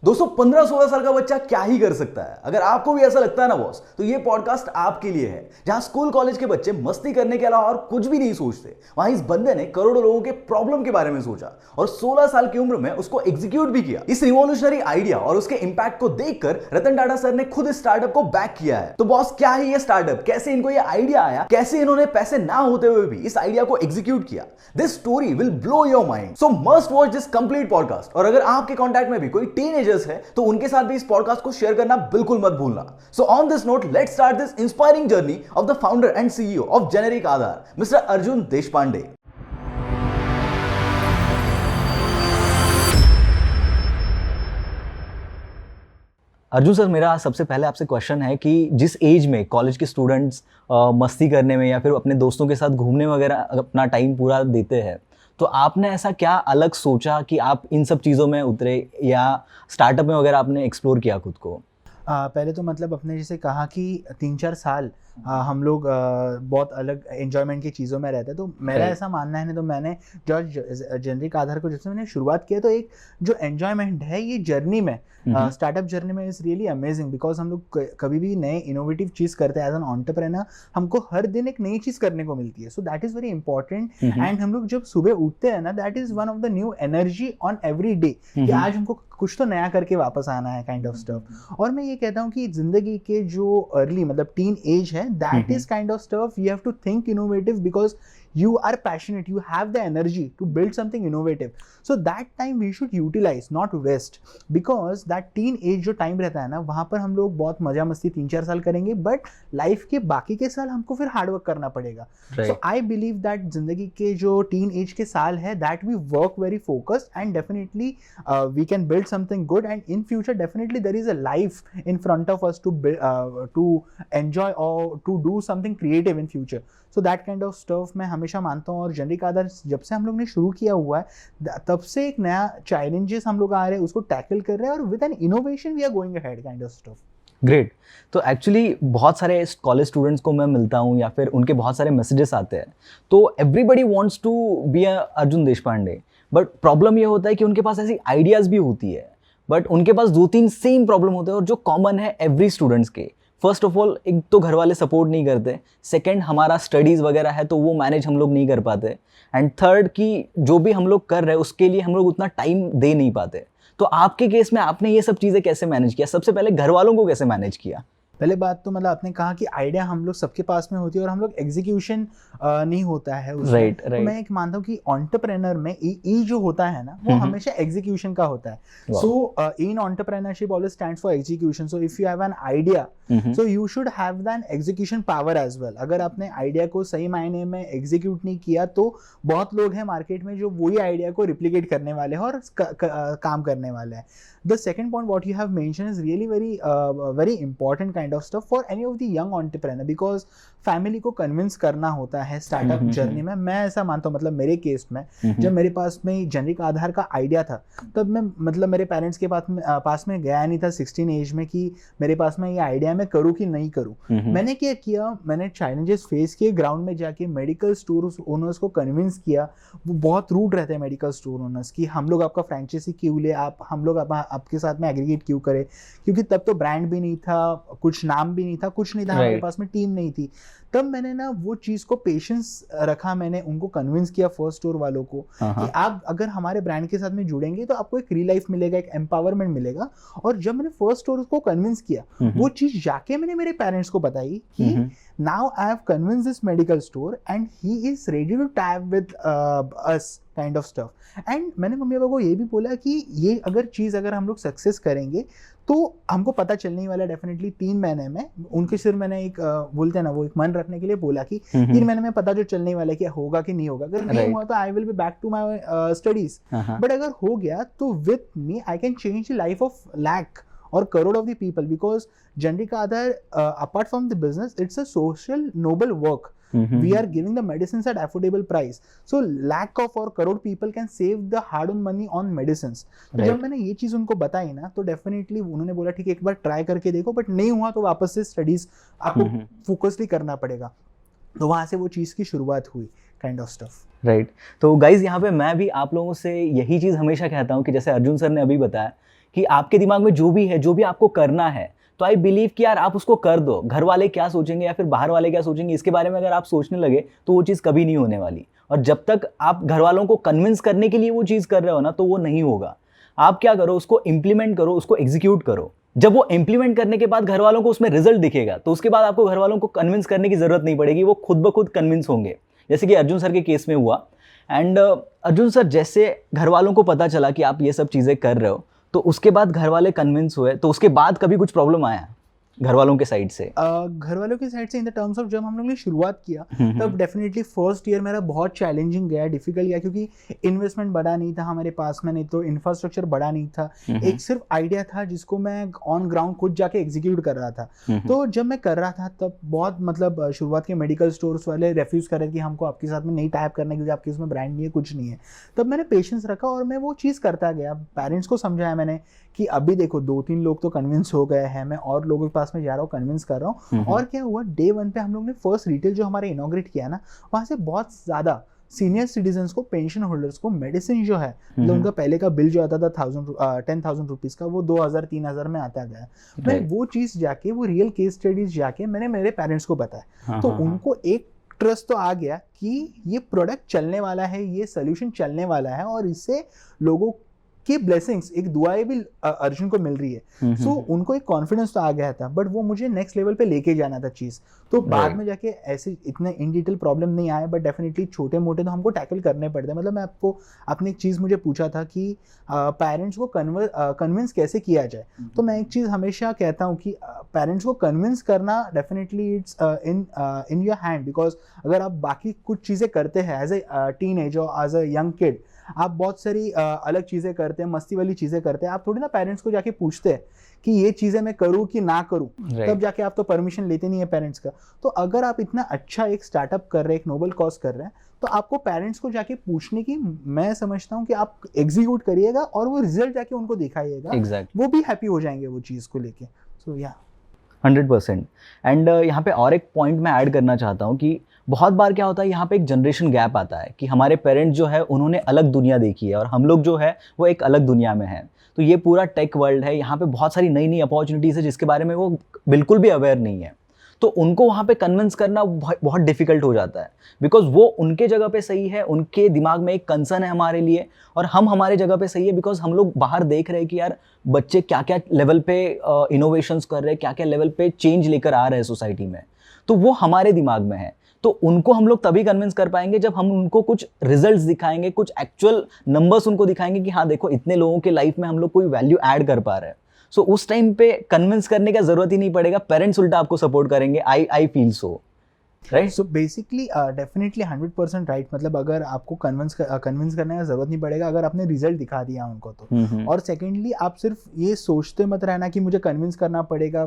दोस्तों 15-16 साल का बच्चा क्या ही कर सकता है। अगर आपको भी ऐसा लगता है ना बॉस, तो ये पॉडकास्ट आपके लिए है। जहां स्कूल कॉलेज के बच्चे मस्ती करने के अलावा और कुछ भी नहीं सोचते, वहां इस बंदे ने करोड़ों लोगों के प्रॉब्लम के बारे में सोचा और 16 साल की उम्र में उसको एग्जीक्यूट भी किया। इस रिवॉल्यूशनरी आइडिया और उसके इंपैक्ट को देखकर रतन टाटा सर ने खुद इस स्टार्टअप को बैक किया है। तो बॉस, क्या है ये स्टार्टअप, कैसे इनको ये आइडिया आया, कैसे इन्होंने पैसे ना होते हुए भी इस आइडिया को एग्जीक्यूट किया, this story will blow your mind. So must watch this complete podcast. और अगर आपके कॉन्टैक्ट में भी कोई टीनेजर्स है तो उनके साथ भी इस पॉडकास्ट को शेयर करना बिल्कुल मत भूलना। So on this note, let's start this inspiring journey of the founder and CEO of generic Aadhaar, mister Arjun Deshpande. Arjun sir, मेरा सबसे पहले आपसे क्वेश्चन है कि जिस एज में कॉलेज के स्टूडेंट्स मस्ती करने में या फिर अपने दोस्तों के साथ घूमने वगैरह अपना टाइम पूरा देते हैं, तो आपने ऐसा क्या अलग सोचा कि आप इन सब चीज़ों में उतरे या स्टार्टअप में वगैरह आपने एक्सप्लोर किया खुद को? पहले तो मतलब अपने जैसे कहा कि 3-4 साल हम लोग बहुत अलग एंजॉयमेंट की चीज़ों में रहते हैं। तो मेरा ऐसा मानना है, नहीं तो मैंने जो जेनरिक आधार को जब से मैंने शुरुआत किया, तो एक जो एंजॉयमेंट है ये जर्नी में, स्टार्टअप जर्नी में इज़ रियली अमेजिंग। बिकॉज हम लोग कभी भी नए इनोवेटिव चीज़ करते हैं एज एन एंटरप्रेन्योर, हमको हर दिन एक नई चीज़ करने को मिलती है। So that is very important. And हम लोग जब सुबह उठते हैं ना, that is one of the new energy on every day कि आज हमको कुछ तो नया करके वापस आना है, काइंड ऑफ स्टफ। और मैं ये कहता हूँ कि जिंदगी के जो अर्ली मतलब टीन एज है, that is kind of stuff you have to think innovative because you are passionate, you have the energy to build something innovative. So that time we should utilize, not waste, because that teen age जो time रहता है ना, वहाँ पर हम लोग बहुत मजा मस्ती 3-4 साल करेंगे, बट लाइफ के बाकी के साल हमको फिर हार्डवर्क करना पड़ेगा। सो आई बिलीव दैट जिंदगी के जो टीन एज के साल है, that we work very focused and definitely we can build something good, and in future definitely there is a life in front of us to enjoy और to do something creative in future. So that kind of stuff मैं हमेशा मानता हूँ। और generic आधार जब से हम लोग ने शुरू किया हुआ है, तब से एक नया चैलेंजेस हम लोग आ रहे हैं, उसको टैकल कर रहे हैं, और with an innovation we are going ahead, kind of stuff. Great. तो एक्चुअली बहुत सारे कॉलेज स्टूडेंट्स को मैं मिलता हूँ या फिर उनके बहुत सारे मैसेजेस आते हैं, तो everybody wants to be a Arjun Deshpande, but problem ये होता है कि उनके पास ऐसी आइडियाज़ भी होती है, बट उनके पास 2-3 सेम प्रॉब्लम होते हैं और जो कॉमन है एवरी स्टूडेंट्स के। फर्स्ट ऑफ ऑल, एक तो घर वाले सपोर्ट नहीं करते, सेकंड हमारा स्टडीज़ वगैरह है तो वो मैनेज हम लोग नहीं कर पाते, एंड थर्ड कि जो भी हम लोग कर रहे हैं उसके लिए हम लोग उतना टाइम दे नहीं पाते। तो आपके केस में आपने ये सब चीज़ें कैसे मैनेज किया? सबसे पहले घर वालों को कैसे मैनेज किया? पहले बात तो मतलब आपने कहा कि आइडिया हम लोग सबके पास में होती है और हम लोग एग्जीक्यूशन नहीं होता है उसमें। राइट। तो मैं एक मानता हूँ कि एंटरप्रेन्योर में ई जो होता है ना, वो हमेशा एग्जीक्यूशन का होता है। So in entrepreneurship always stands for execution. So if you have an idea, so you should have then execution power as well. अगर आपने आइडिया को सही मायने में एग्जीक्यूट नहीं किया, तो बहुत लोग हैं मार्केट में जो वही आइडिया को रिप्लिकेट करने वाले हैं और काम करने वाले हैं। The second point what you have mentioned is really very important kind of stuff for any of the young entrepreneur, because family को कन्विंस करना होता है स्टार्टअप जर्नी में। मैं ऐसा मानता हूँ, मतलब मेरे केस में जब मेरे पास में जेनरिक आधार का आइडिया था, तब मैं मतलब मेरे पेरेंट्स के पास में गया नहीं था 16 एज में कि मेरे पास में ये आइडिया मैं करूँ कि नहीं करूँ। मैंने क्या किया, मैंने चैलेंजेस फेस किए, ग्राउंड में जाके मेडिकल स्टोर ओनर्स को कन्विंस किया। वो बहुत रूड रहते हैं मेडिकल स्टोर ओनर्स कि हम लोग आपका फ्रेंचाइजी क्यों ले, हम लोग आपके साथ में एग्रीगेट क्यों करें, क्योंकि तब तो ब्रांड भी नहीं था, कुछ नाम भी नहीं था, कुछ नहीं था, हमारे पास में टीम नहीं थी। तब मैंने ना वो चीज़ को पेशेंस रखा, मैंने उनको कन्विंस किया फर्स्ट स्टोर वालों को कि आप अगर हमारे ब्रांड के साथ में जुड़ेंगे तो आपको एक रियल लाइफ मिलेगा, एक एम्पावरमेंट मिलेगा। और जब मैंने फर्स्ट स्टोर को कन्विंस किया, वो चीज़ जाके मैंने मेरे पेरेंट्स को बताई कि now I have convince this medical store and he is ready to tap with us, kind of stuff. And मैंने मम्मी पापा को ये भी बोला कि ये अगर हम लोग सक्सेस करेंगे तो हमको पता चलने वाला डेफिनेटली 3 महीने में। उनके सिर्फ मैंने एक बोलते हैं ना, वो एक मन रखने के लिए बोला कि 3 महीने में पता जो चलने वाला है कि होगा कि नहीं होगा। अगर नहीं हुआ तो I will be back to my studies, but अगर हो गया तो with me I can change the life of lakh or crore of the people, because generic Aadhaar apart from the business, it's a social noble work. We are giving the medicines at affordable price, so lakh of or crore people can save the hard earned money on medicines. तो जब मैंने ये चीज उनको बताई ना, तो definitely उन्होंने बोला ठीक है, एक बार ट्राई करके देखो, बट नहीं हुआ तो वापस से स्टडीज आपको फोकसली करना पड़ेगा। तो वहां से वो चीज की शुरुआत हुई, काइंड ऑफ स्टफ। राइट। तो गाइज, यहाँ पे मैं भी आप लोगों से यही चीज़ हमेशा कहता हूँ कि जैसे अर्जुन सर ने अभी बताया कि आपके दिमाग में जो भी है, जो भी आपको करना है, तो आई बिलीव कि यार आप उसको कर दो। घर वाले क्या सोचेंगे या फिर बाहर वाले क्या सोचेंगे, इसके बारे में अगर आप सोचने लगे तो वो चीज़ कभी नहीं होने वाली। और जब तक आप घर वालों को कन्विंस करने के लिए वो चीज़ कर रहे हो ना, तो वो नहीं होगा। आप क्या करो, उसको इम्प्लीमेंट करो, उसको एग्जीक्यूट करो। जब वो इम्प्लीमेंट करने के बाद घर वालों को उसमें रिजल्ट दिखेगा, तो उसके बाद आपको घर वालों को कन्विंस करने की जरूरत नहीं पड़ेगी, वो खुद ब खुद कन्विंस होंगे। जैसे कि अर्जुन सर के केस में हुआ। एंड अर्जुन सर, जैसे घर वालों को पता चला कि आप ये सब चीज़ें कर रहे हो, तो उसके बाद घर वाले कन्विंस हुए, तो उसके बाद कभी कुछ प्रॉब्लम आया घर वालों के साइड से? घर वालों की साइड से इन द टर्म्स ऑफ जब हम लोग ने शुरुआत किया तब डेफिनेटली फर्स्ट ईयर मेरा बहुत चैलेंजिंग गया, डिफिकल्ट गया, क्योंकि इन्वेस्टमेंट बड़ा नहीं था हमारे पास में, नहीं तो इंफ्रास्ट्रक्चर बड़ा नहीं था। एक सिर्फ आइडिया था जिसको मैं ऑन ग्राउंड खुद जाके एग्जीक्यूट कर रहा था। तो जब मैं कर रहा था तब बहुत मतलब शुरुआत के मेडिकल स्टोर्स वाले रेफ्यूज कर रहे कि हमको आपके साथ में नहीं टाइप करना क्योंकि आपके उसमें ब्रांड नहीं है, कुछ नहीं है। तब मैंने पेशेंस रखा और मैं वो चीज़ करता गया। पेरेंट्स को समझाया मैंने कि अभी देखो 2-3 लोग तो कन्विंस हो गए हैं, मैं और लोगों के पास में जा रहा हूँ, कन्विंस कर रहा हूँ। और क्या हुआ, डे 1 पे हम लोग ने फर्स्ट रिटेल जो हमारे इनॉग्रेट किया ना, वहाँ से बहुत ज़्यादा सीनियर सिटीजन्स को, पेंशन होल्डर्स को मेडिसिन जो है, मतलब उनका पहले का बिल जो आता था 10,000 रुपीज़ का, वो 2,000-3,000 में आता गया। मैं वो चीज़ जाके, वो रियल केस स्टडीज जाके मैंने मेरे पेरेंट्स को बताया, तो उनको एक ट्रस्ट तो आ गया कि ये प्रोडक्ट चलने वाला है, ये सोल्यूशन चलने वाला है और इससे लोगों की ब्लेसिंग्स, एक दुआएं भी अर्जुन को मिल रही है। सो उनको एक कॉन्फिडेंस तो आ गया था, बट वो मुझे नेक्स्ट लेवल पे लेके जाना था चीज़। तो बाद में जाके ऐसे इतने इन डिटेल प्रॉब्लम नहीं आए, बट डेफिनेटली छोटे मोटे तो हमको टैकल करने पड़ते हैं। मतलब मैं आपको, आपने एक चीज़ मुझे पूछा था कि पेरेंट्स को कन्विंस कैसे किया जाए, तो मैं एक चीज़ हमेशा कहता हूँ कि पेरेंट्स को कन्विंस करना definitely it's in your hand, because अगर आप बाकी कुछ चीज़ें करते हैं एज ए टीन एज और एज अ यंग किड, आप बहुत सारी अलग चीज़ें करते हैं, मस्ती वाली चीज़ें करते हैं, आप थोड़ी ना पेरेंट्स को जाके पूछते हैं कि ये चीज़ें मैं करूँ कि ना करूँ, तब जाके आप तो परमिशन लेते नहीं है पेरेंट्स का। तो अगर आप इतना अच्छा एक स्टार्टअप कर रहे हैं, एक नोबल कॉज कर रहे हैं, तो आपको पेरेंट्स को जाके पूछने की, मैं समझता हूँ कि आप एग्जीक्यूट करिएगा और वो रिजल्ट जाके उनको दिखाइएगा, वो भी हैप्पी हो जाएंगे वो चीज़ को लेके। सो या 100%। एंड यहाँ पे और एक पॉइंट मैं ऐड करना चाहता हूँ कि बहुत बार क्या होता है, यहाँ पे एक जनरेशन गैप आता है कि हमारे पेरेंट्स जो है उन्होंने अलग दुनिया देखी है और हम लोग जो है वो एक अलग दुनिया में है। तो ये पूरा टेक वर्ल्ड है, यहाँ पे बहुत सारी नई नई अपॉर्चुनिटीज़ है जिसके बारे में वो बिल्कुल भी अवेयर नहीं है। तो उनको वहाँ पे कन्विंस करना बहुत डिफिकल्ट हो जाता है, बिकॉज वो उनके जगह पे सही है, उनके दिमाग में एक कंसर्न है हमारे लिए, और हम हमारे जगह पे सही है बिकॉज हम लोग बाहर देख रहे हैं कि यार बच्चे क्या क्या लेवल पे इनोवेशंस कर रहे हैं, क्या क्या लेवल पे चेंज लेकर आ रहे हैं सोसाइटी में। तो वो हमारे दिमाग में है, तो उनको हम लोग तभी कन्विंस कर पाएंगे जब हम उनको कुछ रिजल्ट्स दिखाएंगे, कुछ एक्चुअल नंबर्स उनको दिखाएंगे कि हाँ देखो इतने लोगों के लाइफ में हम लोग कोई वैल्यू ऐड कर पा रहे हैं। सो उस टाइम पे कन्विंस करने का जरूरत ही नहीं पड़ेगा, पेरेंट्स उल्टा आपको सपोर्ट करेंगे। I feel so, right? So basically definitely 100% right. मतलब अगर आपको कन्विंस करने का जरूरत नहीं पड़ेगा अगर आपने रिजल्ट दिखा दिया उनको तो। और सेकेंडली आप सिर्फ ये सोचते मत रहना कि मुझे कन्विंस करना पड़ेगा,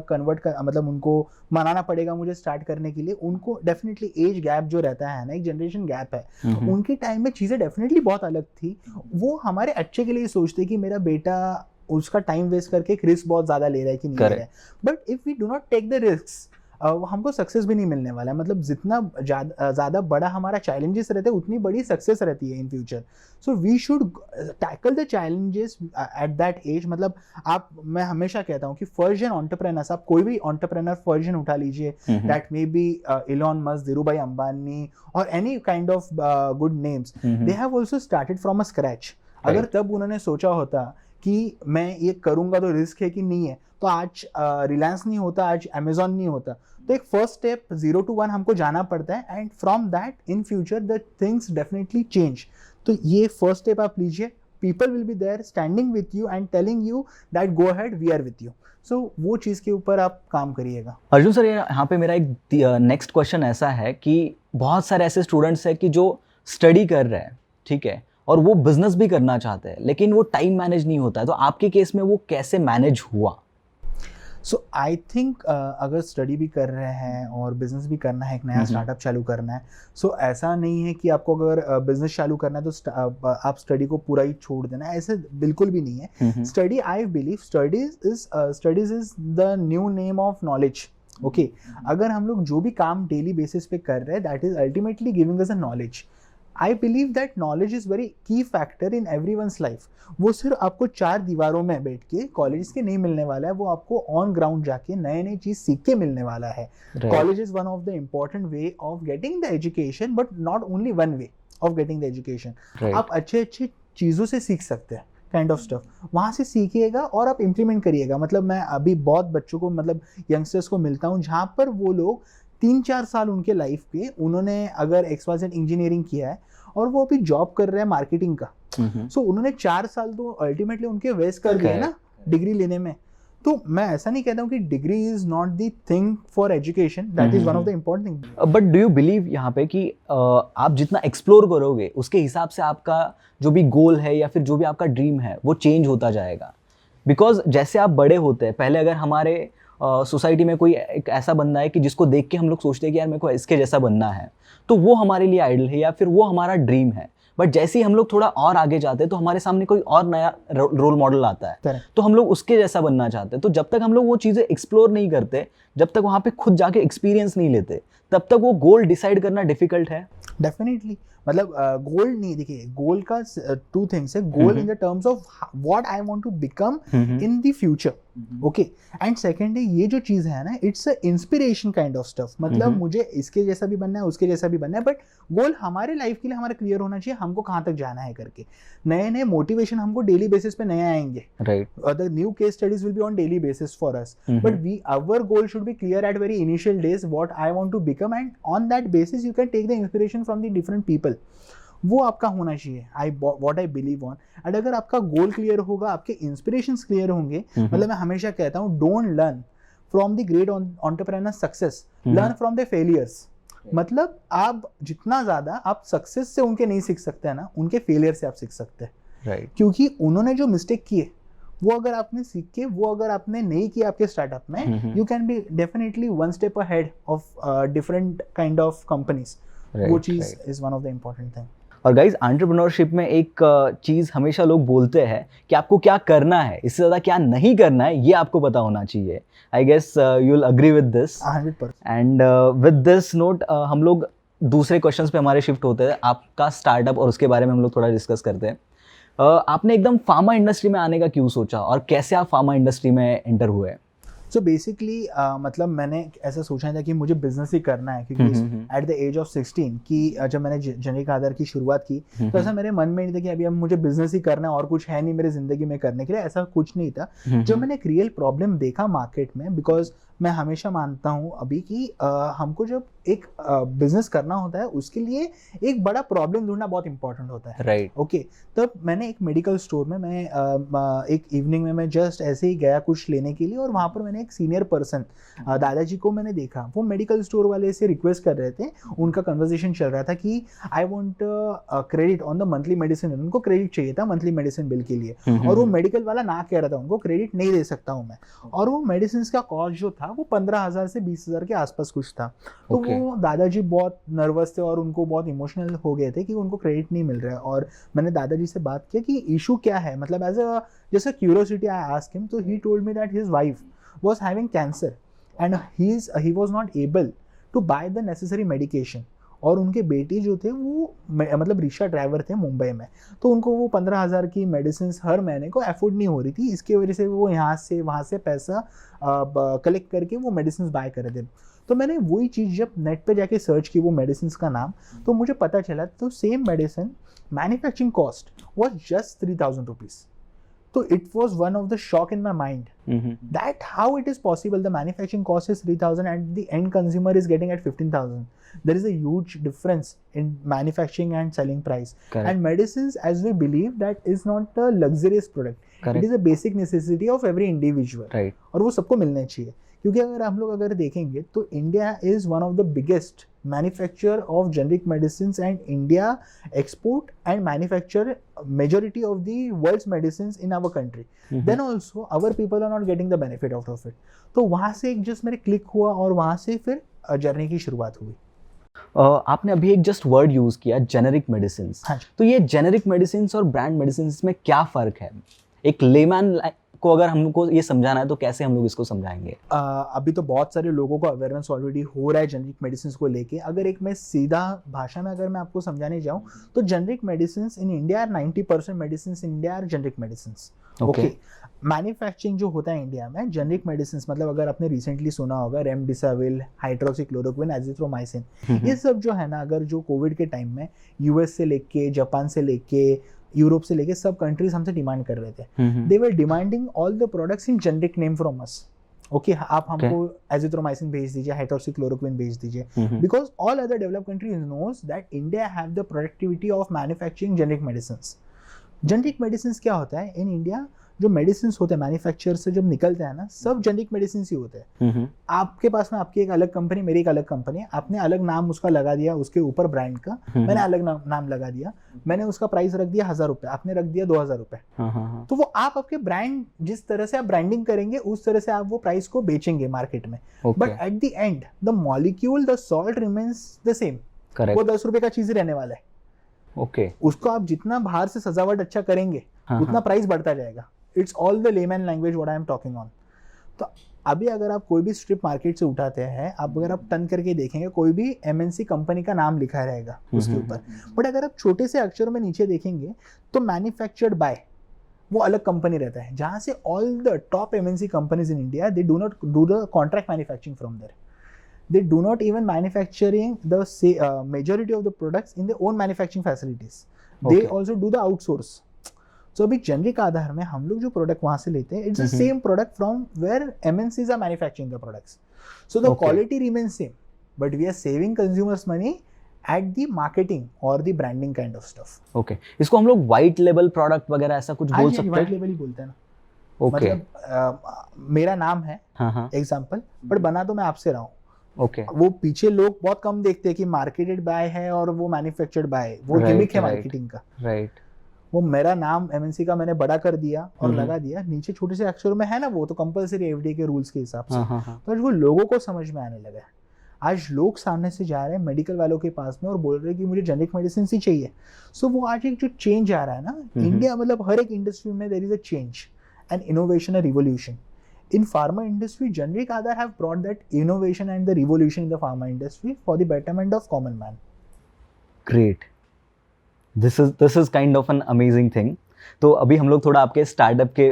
मतलब उनको मनाना पड़ेगा मुझे स्टार्ट करने के लिए। उनको डेफिनेटली एज गैप जो रहता है ना, एक जनरेशन गैप है, उनके टाइम में चीज़ें डेफिनेटली बहुत अलग थी। वो हमारे अच्छे के लिए सोचते कि मेरा बेटा उसका टाइम वेस्ट करके एक रिस्क बहुत ज़्यादा ले रहा है कि नहीं ले रहा है। But if we do not take the risk, हमको सक्सेस भी नहीं मिलने वाला है। मतलब जितना ज़्यादा बड़ा हमारा चैलेंजेस रहते हैं उतनी बड़ी सक्सेस रहती है in future. So we should tackle the challenges at that age. मतलब मैं हमेशा कहता हूँ कि फर्स्ट जन एंटरप्रेन्योर्स, आप कोई भी एंटरप्रेन्योर फर्स्ट जन उठा लीजिए, that may be Elon Musk, Dhirubhai Ambani और any kind of good names, they have also started from a scratch. अगर तब उन्होंने सोचा होता कि मैं ये करूँगा तो रिस्क है कि नहीं है, तो आज रिलायंस नहीं होता, आज अमेजॉन नहीं होता। तो एक फर्स्ट स्टेप 0 to 1 हमको जाना पड़ता है, and from that in future the things definitely change. तो ये फर्स्ट स्टेप आप लीजिए, people will be there standing with you and telling you that go ahead, we are with you. So वो चीज़ के ऊपर आप काम करिएगा। अर्जुन सर, यहाँ पे मेरा एक नेक्स्ट क्वेश्चन ऐसा है कि बहुत सारे ऐसे स्टूडेंट्स हैं कि जो स्टडी कर रहे हैं, ठीक है, और वो बिजनेस भी करना चाहते हैं, लेकिन वो टाइम मैनेज नहीं होता है। तो आपके केस में वो कैसे मैनेज हुआ? सो आई थिंक अगर स्टडी भी कर रहे हैं और बिजनेस भी करना है, एक नया स्टार्टअप चालू करना है, सो ऐसा नहीं है कि आपको अगर बिजनेस चालू करना है तो आप स्टडी को पूरा ही छोड़ देना है, ऐसे बिल्कुल भी नहीं है। Study, I believe studies is the new name of knowledge. Okay, अगर हम लोग जो भी काम डेली बेसिस पे कर रहे हैं, that is ultimately giving us a knowledge. I believe that knowledge is very की फैक्टर इन एवरीवन्स लाइफ. वो सिर्फ आपको 4 दीवारों में बैठ के कॉलेज के नहीं मिलने वाला है, वो आपको ऑन ग्राउंड जाके नए नई चीज सीख के मिलने वाला है. College is one of the important way of getting the education, but not only one way of getting the education. आप अच्छे अच्छे चीज़ों से सीख सकते हैं, काइंड ऑफ स्टफ वहाँ से सीखिएगा और आप इम्प्लीमेंट करिएगा. मतलब मैं अभी बहुत बच्चों को, मतलब यंगस्टर्स को मिलता हूँ जहाँ पर वो लोग 3-4 साल उनके लाइफ के, उन्होंने अगर XYZ इंजीनियरिंग किया है और वो अभी जॉब कर रहे हैं मार्केटिंग का. सो उन्होंने 4 साल तो अल्टीमेटली उनके वेस्ट कर दिए ना डिग्री लेने में. तो मैं ऐसा नहीं कहता हूँ कि degree is not the thing for education, that is one of the important thing. But do you believe यहाँ पे कि आप जितना एक्सप्लोर करोगे उसके हिसाब से आपका जो भी गोल है या फिर जो भी आपका ड्रीम है वो चेंज होता जाएगा? बिकॉज जैसे आप बड़े होते हैं, पहले अगर हमारे सोसाइटी में कोई एक ऐसा बंदा है कि जिसको देख के हम लोग सोचते हैं कि यार मेरे को इसके जैसा बनना है, तो वो हमारे लिए आइडल है या फिर वो हमारा ड्रीम है. बट जैसे ही हम लोग थोड़ा और आगे जाते हैं तो हमारे सामने कोई और नया रोल मॉडल आता है, तो हम लोग उसके जैसा बनना चाहते हैं. तो जब तक हम लोग वो चीज़ें एक्सप्लोर नहीं करते, जब तक वहाँ पे खुद जाके एक्सपीरियंस नहीं लेते, तब तक वो गोल डिसाइड करना डिफिकल्ट है. डेफिनेटली. मतलब गोल नहीं, देखिए गोल का 2 थिंग्स है. Goal in the terms of what I want to become in the future, okay. And second है ये जो चीज़ है ना, it's a inspiration kind of stuff. मतलब मुझे इसके जैसा भी बनना है, उसके जैसा भी बनना है, बट गोल हमारे लाइफ के लिए हमारा क्लियर होना चाहिए, हमको कहाँ तक जाना है करके. नए नए मोटिवेशन हमको डेली बेसिस पे नए आएंगे, right. The new case studies will be on daily basis for us, but our goal should be clear at very initial days what I want to become, and on that basis you can take the inspiration from the different people. वो आपका होना चाहिए, what I believe on. And अगर आपका goal clear होगा, आपके inspirations clear होंगे. मतलब मैं हमेशा कहता हूँ, don't learn from the great entrepreneur success, learn from the failures. मतलब आप जितना ज्यादा आप सक्सेस से उनके नहीं सीख सकते हैं ना, उनके फेलियर से आप सीख सकते हैं, राइट. क्योंकि उन्होंने जो मिस्टेक किए वो अगर आपने सीख के, वो अगर आपने नहीं किया आपके स्टार्टअप में, you can be definitely 1 step ahead of different kind of companies. वो चीज is one of the important thing. और गाइज, एंटरप्रेन्योरशिप में एक चीज़ हमेशा लोग बोलते हैं कि आपको क्या करना है, इससे ज़्यादा क्या नहीं करना है ये आपको पता होना चाहिए. I guess you will agree with this. 100%. And with this note हम लोग दूसरे क्वेश्चंस पे हमारे शिफ्ट होते हैं. आपका स्टार्टअप और उसके बारे में हम लोग थोड़ा डिस्कस करते हैं. आपने एकदम फार्मा इंडस्ट्री में आने का क्यों सोचा और कैसे आप फार्मा इंडस्ट्री में एंटर हुए? सो बेसिकली मतलब मैंने ऐसा सोचा था कि मुझे बिजनेस ही करना है, क्योंकि एट द एज ऑफ 16 कि जब मैंने जेनेरिक आधार की शुरुआत की, तो ऐसा मेरे मन में नहीं था कि अभी अब मुझे बिजनेस ही करना है और कुछ है नहीं मेरे जिंदगी में करने के लिए, ऐसा कुछ नहीं था. जब मैंने एक रियल प्रॉब्लम देखा मार्केट में, बिकॉज मैं हमेशा मानता हूँ अभी कि हमको जब एक बिजनेस करना होता है उसके लिए एक बड़ा प्रॉब्लम ढूंढना बहुत इंपॉर्टेंट होता है, राइट. ओके. तब मैंने एक मेडिकल स्टोर में, मैं एक इवनिंग में मैं जस्ट ऐसे ही गया कुछ लेने के लिए, और वहाँ पर मैंने एक सीनियर पर्सन दादाजी को मैंने देखा. वो मेडिकल स्टोर वाले से रिक्वेस्ट कर रहे थे, उनका कन्वर्सेशन चल रहा था कि I want credit on the monthly medicine. उनको क्रेडिट चाहिए था मंथली मेडिसिन बिल के लिए, और वो मेडिकल वाला ना कह रहा था उनको क्रेडिट नहीं दे सकता हूँ मैं. और वो मेडिसिन का कॉस्ट जो था वो 15,000 से 20,000 के आसपास कुछ था. तो वो दादाजी बहुत नर्वस थे और उनको बहुत इमोशनल हो गए थे कि उनको क्रेडिट नहीं मिल रहा है. और मैंने दादाजी से बात किया कि इशू क्या है, मतलब as a just a curiosity I asked him. तो he told me that his wife was having cancer and he was not able to buy the necessary medication. और उनके बेटे जो थे वो मतलब रिक्शा ड्राइवर थे मुंबई में, तो उनको वो 15,000 की मेडिसिन हर महीने को अफोर्ड नहीं हो रही थी. इसकी वजह से वो यहाँ से वहाँ से पैसा कलेक्ट करके वो मेडिसिन बाय कर रहे थे. तो मैंने वही चीज़ जब नेट पे जाके सर्च की वो मेडिसिन का नाम, तो मुझे पता चला तो same medicine manufacturing cost was just 3,000 rupees. So it was one of the shock in my mind that how it is possible the manufacturing cost is 3,000 and the end consumer is getting at 15,000. There is a huge difference in manufacturing and selling price. Correct. And medicines, as we believe, that is not a luxurious product. Correct. It is a basic necessity of every individual. Right. और वो सबको मिलना चाहिए, क्योंकि अगर हम लोग अगर देखेंगे तो India is one of the biggest manufacturer of generic medicines, and India export and manufacture majority of the world's medicines in our country. Then also our people are not getting the benefit out of it. तो वहाँ से एक just मेरे click हुआ और वहाँ से फिर जर्नी की शुरुआत हुई. आपने अभी एक जस्ट वर्ड यूज किया, जेनेरिक मेडिसिन. तो ये जेनेरिक मेडिसिन और ब्रांड मेडिसिन में क्या फ़र्क है? एक लेमैन को अगर हमको ये समझाना है तो कैसे हम लोग इसको समझाएंगे? अभी तो बहुत सारे लोगों को अवेयरनेस ऑलरेडी हो रहा है जेनरिक मेडिसिन को लेके। अगर एक मैं सीधा भाषा में अगर मैं आपको समझाने जाऊँ तो generic medicine in India 90% medicine in India are generic medicine. Okay, manufacturing जो होता है इंडिया में जेनरिक मेडिसिन, मतलब अगर आपने रिसेंटली सुना होगा रेमडेसिविर, हाइड्रोक्सीक्लोरोक्विन, एजिथ्रोमाइसिन, ये सब जो है ना, अगर जो कोविड के टाइम में यूएस से लेके, जापान से लेके, यूरोप से लेके सब कंट्रीज हमसे डिमांड कर रहे थे। They were demanding all the products in generic name from us. Okay, आप हमको एजिथ्रोमाइसिन भेज दीजिए, हाइड्रोक्सीक्लोरोक्विन भेज दीजिए, because all other developed countries knows that India have the productivity of manufacturing generic medicine. Generic medicine क्या होता है in India, जो मेडिसिन होते हैं मैन्युफैक्चर से जब निकलते हैं ना, सब जेनरिक मेडिसिन ही होते हैं। आपके पास में आपकी एक अलग कंपनी, मेरी एक अलग कंपनी, आपने अलग नाम उसका लगा दिया उसके ऊपर ब्रांड का, मैंने अलग नाम लगा दिया, मैंने उसका प्राइस रख दिया 1000 रुपए, आपने रख दिया 2000 रुपए। तो वो आप आपके ब्रांड, जिस तरह से आप ब्रांडिंग करेंगे उस तरह से आप वो प्राइस को बेचेंगे मार्केट में, but at the and the molecule, the salt remains the same. वो 10 रुपए का चीज रहने वाला है। ओके, उसको आप जितना बाहर से सजावट अच्छा करेंगे उतना प्राइस बढ़ता जाएगा। It's all the layman language what I am talking on. तो अभी अगर आप कोई भी स्ट्रिप मार्केट से उठाते हैं, आप अगर आप टर्न करके देखेंगे कोई भी एमएनसी कंपनी का नाम लिखा रहेगा उसके ऊपर, बट अगर आप छोटे से अक्षरों में नीचे देखेंगे तो मैन्युफैक्चर्ड बाय वो अलग कंपनी रहता है, जहां से all the top MNC companies in India they do not do the contract manufacturing from there, they do not even manufacturing the majority of the products in their own manufacturing facilities. They also do the outsource. So अभी generic Aadhaar में हम लोग जो product वहां से लेते हैं, it's the same product from where MNCs are manufacturing the products. So the quality remains same, but we are saving consumers money at the marketing or the branding kind of stuff. Okay, इसको हम लोग white label product वगैरह ऐसा कुछ बोल सकते हैं? white label ही बोलते हैं ना। Okay. मतलब मेरा नाम है एग्जाम्पल, बट बना तो मैं आपसे रहा हूँ। ओके, वो पीछे लोग बहुत कम देखते हैं कि मार्केटेड बाय है और वो मैन्युफैक्चर्ड बाय है, वो गिमिक है मार्केटिंग का। राइट, वो मेरा नाम एमएनसी का मैंने बड़ा कर दिया और लगा दिया, नीचे छोटे से अक्षरों में है ना, वो तो कंपलसरी एफडीए के रूल्स के हिसाब से। तो वो लोगों को समझ में आने लगा है। आज लोग सामने से जा रहे हैं मेडिकल वालों के पास में और बोल रहे हैं कि मुझे जेनरिक मेडिसिन ही चाहिए। सो वो आज एक जो चेंज आ रहा है ना इंडिया, मतलब हर एक इंडस्ट्री में there is a change and innovation, a revolution. In pharma industry, generic Aadhaar have brought that innovation and the revolution in the pharma industry for the betterment of common man. Great. This is kind of an amazing thing. तो अभी हम लोग थोड़ा आपके startup के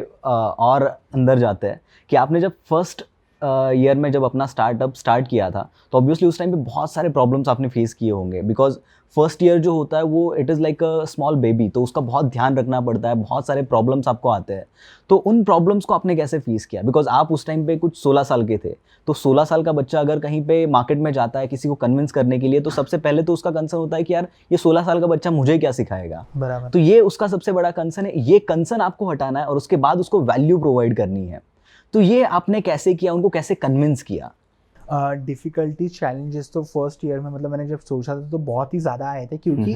और अंदर जाते हैं कि आपने जब फर्स्ट ईयर में जब अपना स्टार्टअप स्टार्ट किया था तो ऑब्वियसली उस टाइम पे बहुत सारे प्रॉब्लम्स आपने फेस किए होंगे, बिकॉज फर्स्ट ईयर जो होता है वो it is like a small baby, तो उसका बहुत ध्यान रखना पड़ता है, बहुत सारे प्रॉब्लम्स आपको आते हैं। तो उन प्रॉब्लम्स को आपने कैसे फेस किया? बिकॉज आप उस टाइम पे कुछ 16 साल के थे, तो 16 साल का बच्चा अगर कहीं पे मार्केट में जाता है किसी को कन्विंस करने के लिए, तो सबसे पहले तो उसका कंसर्न होता है कि यार ये 16 साल का बच्चा मुझे क्या सिखाएगा। बराबर। तो ये उसका सबसे बड़ा कंसर्न है, ये कंसर्न आपको हटाना है और उसके बाद उसको वैल्यू प्रोवाइड करनी है। तो ये आपने कैसे किया, उनको कैसे कन्विंस किया? डिफिकल्टी चैलेंजेस तो फर्स्ट ईयर में, मतलब मैंने जब सोचा था तो बहुत ही ज़्यादा आए थे, क्योंकि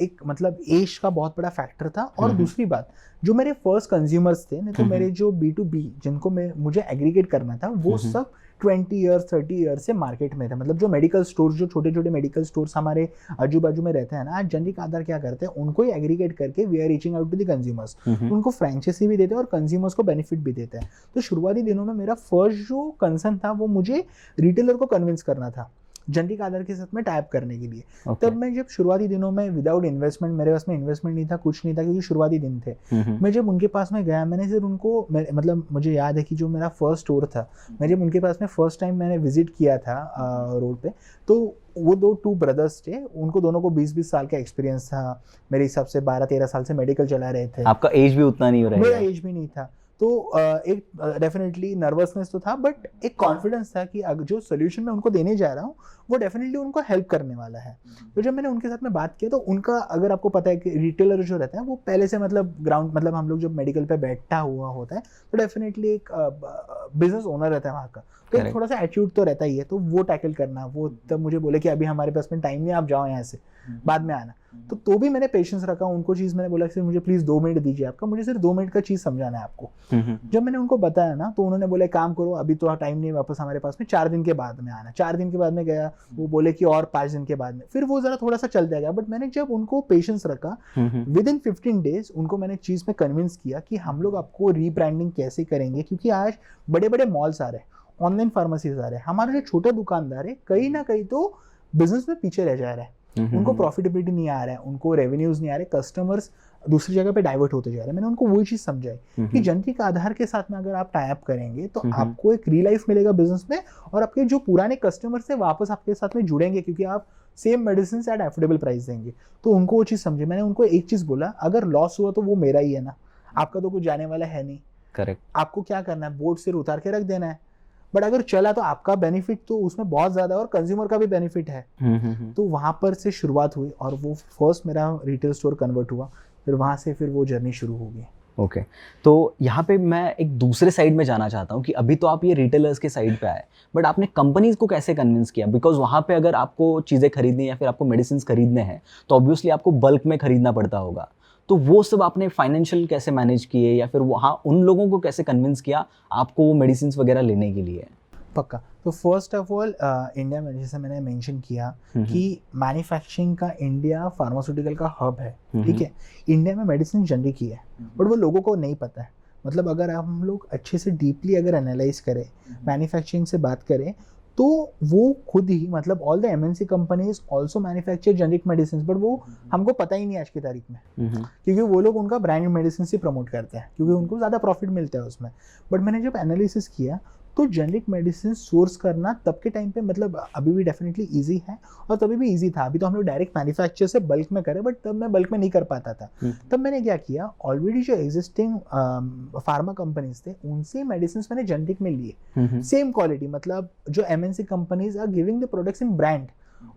एक मतलब एज का बहुत बड़ा फैक्टर था। और दूसरी बात, जो मेरे फर्स्ट कंज्यूमर्स थे, नहीं तो मेरे जो B2B जिनको मुझे एग्रीगेट करना था, वो सब 20 ईयर्स 30 ईयर्स से मार्केट में थे। मतलब जो मेडिकल स्टोर्स, जो छोटे छोटे मेडिकल स्टोर्स हमारे आजू बाजू में रहते हैं ना, आज जेनरिक आधार क्या करते हैं, उनको ही एग्रीगेट करके we are reaching out to the consumers, उनको फ्रेंचाइजी भी देते हैं और कंज्यूमर्स को बेनिफिट भी देते हैं। तो शुरुआती दिनों में मेरा फर्स्ट जो कंसर्न था वो मुझे रिटेलर को कन्विंस करना था जेनरिक आधार के साथ में टाइप करने के लिए। तब मैं जब शुरुआती दिनों में विदाउट इन्वेस्टमेंट, मेरे पास में इन्वेस्टमेंट नहीं था, कुछ नहीं था, क्योंकि शुरुआती दिन थे। मैं जब उनके पास में गया, मैंने सिर्फ उनको, मतलब मुझे याद है कि जो मेरा फर्स्ट स्टोर था, मैं जब उनके पास में फर्स्ट टाइम मैंने विजिट किया था रोड पे, तो वो टू ब्रदर्स थे, उनको दोनों को 20-20 साल का एक्सपीरियंस था। मेरे हिसाब से 12-13 साल से मेडिकल चला रहे थे। आपका एज भी उतना नहीं हो रहा है? मेरा एज भी नहीं था। तो एक डेफिनेटली नर्वसनेस तो था, बट एक कॉन्फिडेंस था कि जो सोल्यूशन मैं उनको देने जा रहा हूँ वो डेफिनेटली उनको हेल्प करने वाला है। तो जब मैंने उनके साथ में बात किया, तो उनका, अगर आपको पता है कि रिटेलर जो रहता है वो पहले से मतलब ग्राउंड, मतलब हम लोग जब मेडिकल पे बैठा हुआ होता है तो डेफिनेटली एक बिजनेस ओनर रहता है वहाँ का, तो एक Correct. थोड़ा सा एटीट्यूड तो रहता ही है, तो वो टैकल करना, वो तब मुझे बोले कि अभी हमारे पास में टाइम नहीं, आप जाओ यहाँ से, बाद में आना। तो भी मैंने पेशेंस रखा, उनको चीज़ मैंने बोला कि मुझे प्लीज़ 2 मिनट दीजिए आपका, मुझे सिर्फ 2 मिनट का चीज़ समझाना है आपको। जब मैंने उनको बताया ना, तो उन्होंने बोले काम करो, अभी तो टाइम नहीं है वापस हमारे पास में, 4 दिन के बाद में आना। 4 दिन के बाद में गया, वो बोले कि और 5 दिन के बाद में, फिर वो ज़रा थोड़ा सा चलता गया। बट मैंने जब उनको पेशेंस रखा, विद इन 15 डेज उनको मैंने चीज़ में कन्विंस किया कि हम लोग आपको रीब्रांडिंग कैसे करेंगे, क्योंकि आज बड़े बड़े मॉल्स आ रहे हैं, ऑनलाइन फार्मेसीज आ रहे हैं, हमारा जो छोटा दुकानदार है कहीं ना कहीं तो बिजनेस में पीछे रह जा रहा है, उनको प्रॉफिटेबिलिटी नहीं आ रहा है, उनको रेवेन्यूज नहीं आ रहे, कस्टमर्स दूसरी जगह पे डाइवर्ट होते जा रहे हैं। मैंने उनको वही चीज़ समझाई कि जेनेरिक आधार के साथ में अगर आप टाई अप करेंगे तो आपको एक री लाइफ मिलेगा बिजनेस में, और आपके जो पुराने कस्टमर्स है वापस आपके साथ में जुड़ेंगे, क्योंकि आप same medicine eight affordable price देंगे। तो उनको वो चीज़ समझे। मैंने उनको एक चीज़ बोला, अगर लॉस हुआ तो वो मेरा ही है ना, आपका तो कुछ जाने वाला है नहीं। करेक्ट। आपको क्या करना है, बोर्ड से उतार के रख देना है, बट अगर चला तो आपका बेनिफिट तो उसमें बहुत ज़्यादा है और कंज्यूमर का भी बेनिफिट है। तो वहाँ पर से शुरुआत हुई और वो फर्स्ट मेरा रिटेल स्टोर कन्वर्ट हुआ, फिर वहाँ से फिर वो जर्नी शुरू हो गई। ओके तो यहाँ पे मैं एक दूसरे साइड में जाना चाहता हूँ कि अभी तो आप ये रिटेलर्स के साइड पे आए, बट आपने कंपनीज को कैसे कन्विंस किया? बिकॉज वहाँ पे अगर आपको चीज़ें खरीदनी या फिर आपको मेडिसिन खरीदने हैं तो ऑब्वियसली आपको बल्क में खरीदना पड़ता होगा, तो वो सब आपने फाइनेंशियल कैसे मैनेज किए या फिर वहाँ उन लोगों को कैसे कन्विंस किया आपको वो मेडिसिन वगैरह लेने के लिए? पक्का। तो फर्स्ट ऑफ ऑल इंडिया में जैसे मैंने मेंशन किया कि मैन्युफैक्चरिंग का इंडिया फार्मास्यूटिकल का हब है, ठीक है। इंडिया में मेडिसिन जनरिक ही है, बट वो लोगों को नहीं पता है। मतलब अगर हम लोग अच्छे से डीपली अगर एनालाइज करें, मैन्युफैक्चरिंग से बात करें, तो वो खुद ही मतलब all the MNC companies also manufacture generic medicine, but वो हमको पता ही नहीं आज की तारीख में, क्योंकि वो लोग उनका ब्रांड मेडिसिन से प्रमोट करते हैं, क्योंकि उनको ज़्यादा प्रॉफिट मिलता है उसमें। बट मैंने जब एनालिसिस किया तो जेनरिक मेडिसिन सोर्स करना तब के टाइम पे मतलब अभी भी डेफिनेटली इजी है और तभी भी इजी था। अभी तो हम लोग डायरेक्ट मैन्युफैक्चर से बल्क में करें, बट तब मैं बल्क में नहीं कर पाता था। तब मैंने क्या किया, ऑलरेडी जो एग्जिस्टिंग फार्मा कंपनीज थे उनसे मेडिसिन मैंने जेनरिक में लिए, सेम क्वालिटी। मतलब जो MNC companies are giving the products in brand,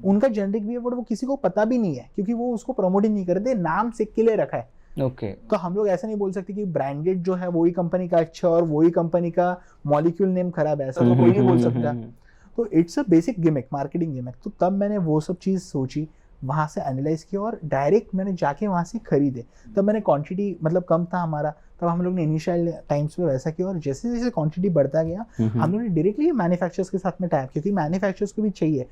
उनका जेनरिक भी है, बट वो किसी को पता भी नहीं है, क्योंकि वो उसको प्रमोट ही नहीं करते, नाम सिक के लिए रखा है। ओके तो हम लोग ऐसा नहीं बोल सकते कि ब्रांडेड जो है वही कंपनी का अच्छा और वही कंपनी का मॉलिक्यूल नेम खराब है, ऐसा तो कोई नहीं बोल सकता। तो it's a basic gimmick, marketing gimmick. तो तब मैंने वो सब चीज़ सोची, वहाँ से एनालाइज किया और डायरेक्ट मैंने जाके वहाँ से खरीदे। तब मैंने क्वांटिटी मतलब कम था हमारा, तब हम लोग ने इनिशियल टाइम्स पे वैसा किया, और जैसे जैसे क्वांटिटी बढ़ता गया हम लोग ने डायरेक्टली मैन्युफैक्चरर्स के साथ में टाइप, क्योंकि मैन्युफैक्चरर्स को भी चाहिए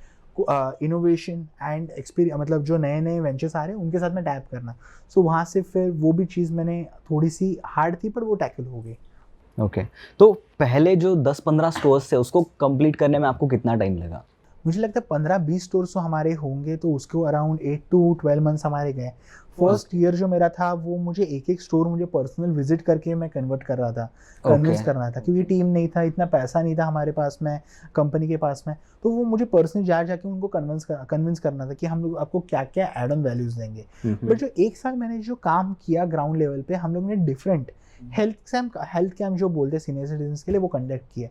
इनोवेशन एंड एक्सपीरियंस, मतलब जो नए नए वेंचर्स आ रहे हैं उनके साथ में टैप करना। सो वहाँ से फिर वो भी चीज़ मैंने थोड़ी सी हार्ड थी, पर वो टैकल हो गई। ओके तो पहले जो 10-15 स्टोर्स थे उसको कंप्लीट करने में आपको कितना टाइम लगा? मुझे लगता है 15-20 स्टोर्स तो हमारे होंगे, तो उसको अराउंड 8 to 12 मंथ्स हमारे गए। फर्स्ट ईयर जो मेरा था वो मुझे एक एक स्टोर मुझे पर्सनल विजिट करके मैं कन्वर्ट कर रहा था, कन्विंस करना था, क्योंकि टीम नहीं था, इतना पैसा नहीं था हमारे पास में, कंपनी के पास में। तो वो मुझे पर्सनली जाके उनको कन्विंस करना था कि हम लोग आपको क्या क्या एड ऑन वैल्यूज देंगे। बट जो एक साल मैंने जो काम किया ग्राउंड लेवल पे, हम लोग ने डिफरेंट हेल्थ कैम्प जो बोलते हैं सीनियर सिटीजन के लिए, वो कंडक्ट किया,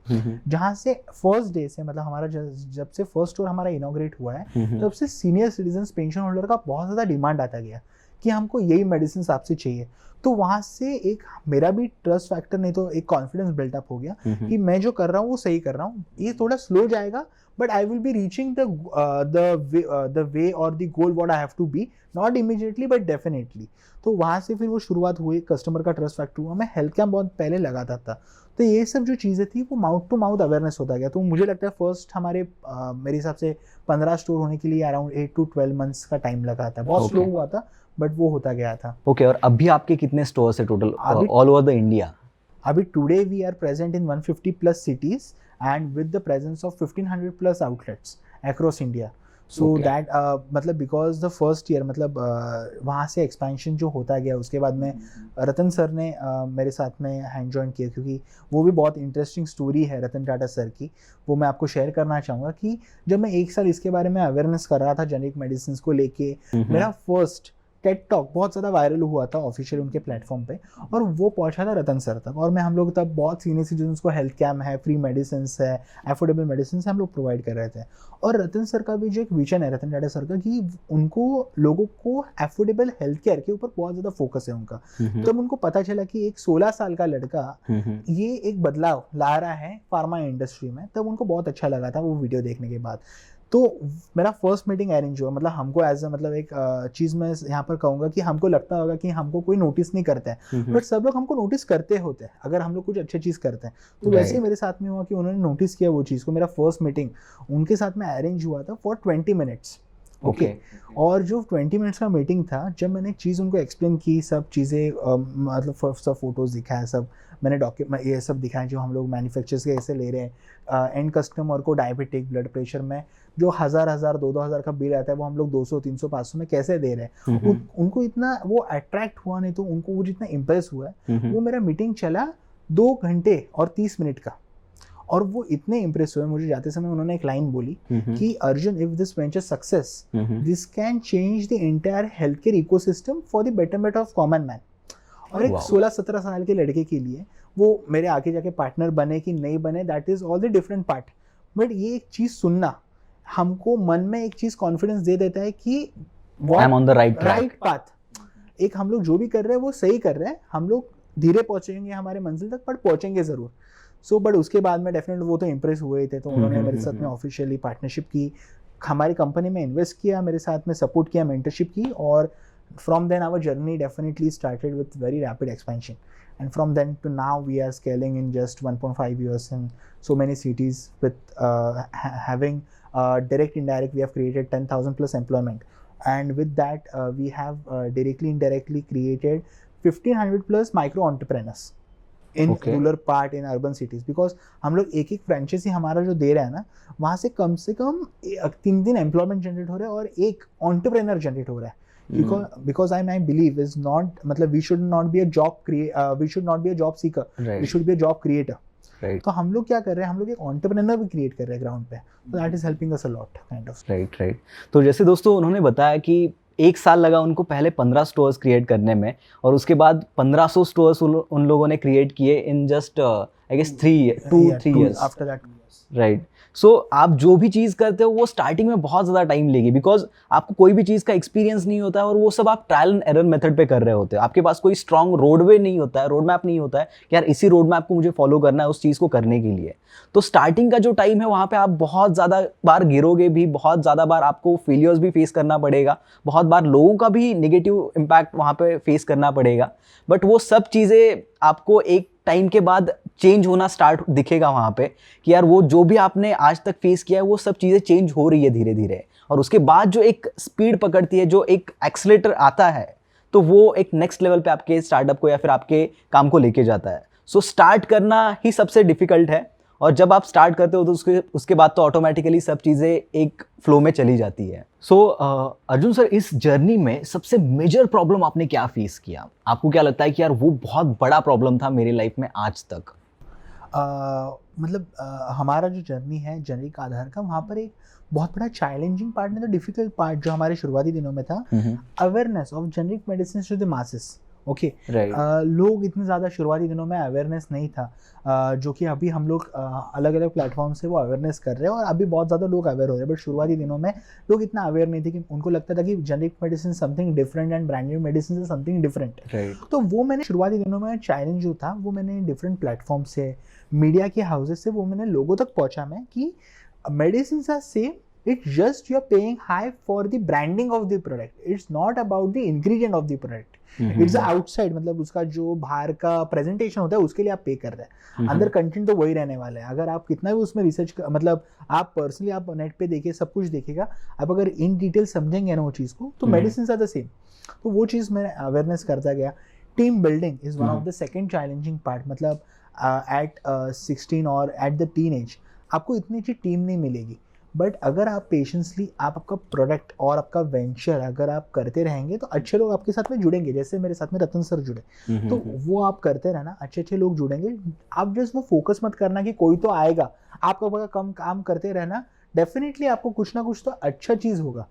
जहाँ से फर्स्ट डे से मतलब हमारा जब से फर्स्ट स्टोर हमारा इनॉग्रेट हुआ है तब से सीनियर सिटीजन पेंशन होल्डर का बहुत ज़्यादा डिमांड आता गया कि हमको यही मेडिसिन आपसे चाहिए। तो वहाँ से एक मेरा भी ट्रस्ट फैक्टर नहीं तो एक कॉन्फिडेंस बिल्टअप हो गया कि मैं जो कर रहा हूँ वो सही कर रहा हूँ। ये थोड़ा स्लो जाएगा, but I will be reaching the way और the goal what I have to be, not immediately but definitely. तो वहाँ से फिर वो शुरुआत हुई, कस्टमर का ट्रस्ट फैक्टर हुआ। मैं हेल्थ कैम्प बहुत पहले लगाता था, तो ये सब जो चीज़ें थी वो माउथ टू माउथ अवेयरनेस होता गया। तो मुझे लगता है फर्स्ट हमारे मेरे हिसाब से 15 स्टोर होने के लिए अराउंड 8 to 12 मंथ्स का टाइम लगा था। बहुत स्लो हुआ था, बट वो होता गया था। ओके और अभी आपके कितने स्टोर्स है total all over the India? अभी today we are present in 150 plus cities and with the presence of 1500 plus outlets across India. So that मतलब बिकॉज द फर्स्ट ईयर मतलब वहाँ से एक्सपेंशन जो होता गया, उसके बाद में रतन सर ने मेरे साथ में हैंड जॉइन किया, क्योंकि वो भी बहुत इंटरेस्टिंग स्टोरी है रतन टाटा सर की, वो मैं आपको शेयर करना चाहूँगा। कि जब मैं एक साल इसके बारे में अवेयरनेस कर रहा था जेनरिक मेडिसिन को लेके, मेरा फर्स्ट टेड टॉक बहुत ज़्यादा वायरल हुआ था ऑफिशियल उनके प्लेटफॉर्म पे, और वो पहुंचा था रतन सर तक, और हम लोग तब बहुत सीनियर सिटीजन्स को हेल्थ कैम्प है, फ्री मेडिसिन है, एफोर्डेबल मेडिसिन हम लोग प्रोवाइड कर रहे थे। और रतन सर का भी जो एक विजन है, रतन टाटा सर का, कि उनको लोगों को एफोर्डेबल हेल्थ केयर के ऊपर बहुत ज़्यादा फोकस है उनका। तब उनको पता चला कि एक 16 साल का लड़का ये एक बदलाव ला रहा है फार्मा इंडस्ट्री में, तब उनको बहुत अच्छा लगा था वो वीडियो देखने के बाद। तो मेरा फर्स्ट मीटिंग अरेंज हुआ, मतलब हमको एज अ मतलब एक चीज़ मैं यहाँ पर कहूँगा कि हमको लगता होगा कि हमको कोई नोटिस नहीं करता है, बट सब लोग हमको नोटिस करते होते हैं अगर हम लोग कुछ अच्छी चीज़ करते हैं। तो वैसे ही मेरे साथ में हुआ कि उन्होंने नोटिस किया वो चीज़ को। मेरा फर्स्ट मीटिंग उनके साथ में अरेंज हुआ था फॉर 20 मिनट्स। ओके, और जो 20 मिनट्स का मीटिंग था, जब मैंने चीज़ उनको एक्सप्लेन की, सब चीज़ें मतलब सब फोटोज़ दिखाया, सब मैंने डॉक्यूमेंट ये सब दिखाया जो हम लोग मैन्युफैक्चरर्स के ऐसे ले रहे हैं, एंड कस्टमर को डायबिटिक, ब्लड प्रेशर में जो 1000 2,000 का बिल आता है वो हम लोग 200 300 500 में कैसे दे रहे हैं। उनको इतना वो अट्रैक्ट हुआ, नहीं तो उनको वो जितना इम्प्रेस हुआ है, वो मेरा मीटिंग चला 2 घंटे और 30 मिनट का, और वो इतने इम्प्रेस हुए। मुझे जाते समय उन्होंने एक लाइन बोली कि Arjun, if this venture success, this can change the entire health care ecosystem for the betterment of common man. और एक 16-17 साल के लड़के के लिए वो मेरे आगे जाके पार्टनर बने कि नहीं बने, that is all the different part, but ये एक चीज सुनना हमको मन में एक चीज कॉन्फिडेंस दे देता है कि I am on the right path. एक हम लोग जो भी कर रहे हैं वो सही कर रहे हैं, हम लोग धीरे पहुंचेंगे हमारे मंजिल तक, बट पहुंचेंगे जरूर। सो बट उसके बाद में डेफिनेटली वो तो इम्प्रेस हुए थे, तो उन्होंने मेरे साथ में ऑफिशियली पार्टनरशिप की, हमारी कंपनी में इन्वेस्ट किया, मेरे साथ में सपोर्ट किया, मेंटरशिप की, और from then our journey definitely started with very rapid expansion, and from then to now we are scaling in just 1.5 years in so many cities with having direct indirect we have created 10,000 plus employment, and with that we have directly indirectly created 1,500 plus micro entrepreneurs in rural part in urban cities, because हम लोग एक एक franchise हमारा जो दे रहे हैं ना, वहाँ से कम 3 एम्प्लॉयमेंट जनरेट हो रहा है और एक एंटरप्रेन्योर जनरेट हो रहा है। Because I believe is not, मतलब we should not be a job seeker, we should be a job creator. Right. तो हम लोग क्या कर रहे हैं, हम लोग एक एंटरप्रेन्योर भी क्रिएट कर रहे हैं ग्राउंड पे, so that is helping us a lot kind of. Right. तो जैसे दोस्तों उन्होंने बताया कि 1 साल लगा उनको पहले 15 स्टोर्स क्रिएट करने में, और उसके बाद 1500 स्टोर्स उन लोगों ने क्रिएट किए in just I guess 3 years after that. Right. So आप जो भी चीज़ करते हो वो स्टार्टिंग में बहुत ज़्यादा टाइम लेगी, बिकॉज आपको कोई भी चीज़ का एक्सपीरियंस नहीं होता है, और वो सब आप ट्रायल एंड एरर मेथड पे कर रहे होते हो। आपके पास कोई स्ट्रॉन्ग रोडवे नहीं होता है, रोड मैप नहीं होता है कि यार इसी रोड मैप को मुझे फॉलो करना है उस चीज़ को करने के लिए। तो स्टार्टिंग का जो टाइम है वहाँ पे आप बहुत ज़्यादा बार गिरोगे भी, बहुत ज़्यादा बार आपको फेलियर्स भी फेस करना पड़ेगा, बहुत बार लोगों का भी नेगेटिव इम्पैक्ट वहाँ पे फेस करना पड़ेगा, बट वो सब चीज़ें आपको एक टाइम के बाद चेंज होना स्टार्ट दिखेगा वहाँ पे कि यार वो जो भी आपने आज तक फेस किया है वो सब चीज़ें चेंज हो रही है धीरे धीरे, और उसके बाद जो एक स्पीड पकड़ती है, जो एक एक्सीलरेटर आता है, तो वो एक नेक्स्ट लेवल पे आपके स्टार्टअप को या फिर आपके काम को लेके जाता है। सो स्टार्ट करना ही सबसे डिफिकल्ट है, और जब आप स्टार्ट करते हो तो उसके बाद तो ऑटोमेटिकली सब चीज़ें एक फ्लो में चली जाती है। सो अर्जुन सर, इस जर्नी में सबसे मेजर प्रॉब्लम आपने क्या फेस किया? आपको क्या लगता है कि यार वो बहुत बड़ा प्रॉब्लम था मेरी लाइफ में आज तक? हमारा जो जर्नी है जेनरिक आधार का, वहाँ पर एक बहुत बड़ा चैलेंजिंग पार्ट में, तो डिफिकल्ट पार्ट जो हमारे शुरुआती दिनों में था, awareness of generic medicine to the masses. Okay, लोग इतने ज़्यादा शुरुआती दिनों में अवेयरनेस नहीं था, जो कि अभी हम लोग अलग अलग प्लेटफॉर्म से वो अवेयरनेस कर रहे हैं, और अभी बहुत ज़्यादा लोग अवेयर हो रहे हैं, बट शुरुआती दिनों में लोग इतना अवेयर नहीं थे, कि उनको लगता था कि generic medicine something different and branded medicine something different. तो वो मैंने शुरुआती दिनों में चैलेंज जो था वो मैंने डिफरेंट प्लेटफॉर्म से, मीडिया के हाउसेस से, वो मैंने लोगों तक पहुँचा मैं कि medicine are same, it's just you're paying high for the branding of the product, it's not about the ingredient of the product, it's the outside, मतलब उसका जो बाहर का प्रेजेंटेशन होता है उसके लिए आप पे कर रहे हैं, अंदर कंटेंट तो वही रहने वाला है। अगर आप कितना भी उसमें रिसर्च, मतलब आप पर्सनली आप नेट पे देखिए, सब कुछ देखेगा, आप अगर इन डिटेल समझेंगे ना वो चीज़ को, तो मेडिसिन आर द सेम। तो वो चीज़ मैं अवेयरनेस करता गया। Team building is one of the second challenging part, मतलब एट 16 और एट द टीन एज आपको इतनी अच्छी टीम नहीं मिलेगी, बट अगर आप पेशेंसली आप आपका प्रोडक्ट और आपका वेंचर अगर आप करते रहेंगे तो अच्छे लोग आपके साथ में जुड़ेंगे। जैसे मेरे साथ में रतन सर जुड़े, तो वो आप करते रहना, अच्छे अच्छे लोग जुड़ेंगे। आप जस्ट वो फोकस मत करना कि कोई तो आएगा, आपका कम काम करते रहना, डेफिनेटली आपको कुछ ना कुछ तो अच्छा चीज़ होगा।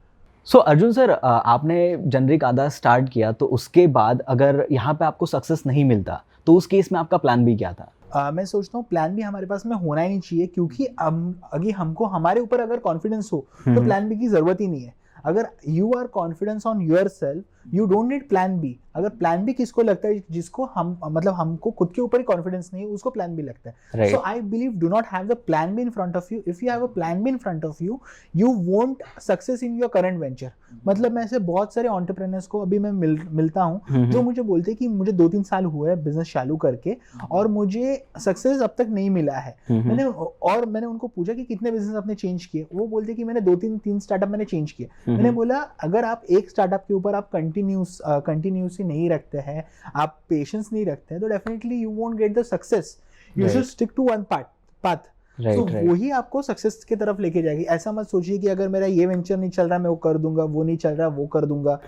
सो अर्जुन सर, आपने जेनरिक आधार स्टार्ट किया, तो उसके बाद अगर यहाँ पे आपको सक्सेस नहीं मिलता तो उस केस में आपका प्लान बी क्या था? मैं सोचता हूँ प्लान भी हमारे पास में होना ही नहीं चाहिए, क्योंकि अगर हमको हमारे ऊपर अगर कॉन्फिडेंस हो तो प्लान बी की जरूरत ही नहीं है। अगर you are confidence on your self, you don't need plan B. अगर प्लान बी किसको लगता है, जिसको हम मतलब हमको खुद के ऊपर ही कॉन्फिडेंस नहीं है, उसको प्लान बी लगता है। So I believe do not have the plan B in front of you. If you have a plan B in front of you, you won't success in your current venture. मतलब मैं ऐसे बहुत सारे entrepreneurs को अभी मैं मिलता हूँ जो मुझे बोलते हैं कि मुझे 2-3 साल हुए हैं बिजनेस चालू करके और मुझे सक्सेस अब तक नहीं मिला है। मैंने उनको पूछा कि कितने बिजनेस आपने चेंज किए, वो बोलते कि मैंने 2-3 स्टार्टअप मैंने चेंज किए। मैंने बोला अगर आप एक स्टार्टअप के ऊपर आप कंटिन्यूसली नहीं रखते हैं, आप पेशेंस नहीं रखते हैं, तो definitely you won't get the success. You should stick to one path. तो वही आपको सक्सेस की तरफ लेके जाएगी। ऐसा मत सोचिए कि अगर मेरा ये वेंचर नहीं चल रहा मैं वो कर दूंगा, वो नहीं चल रहा वो कर दूंगा।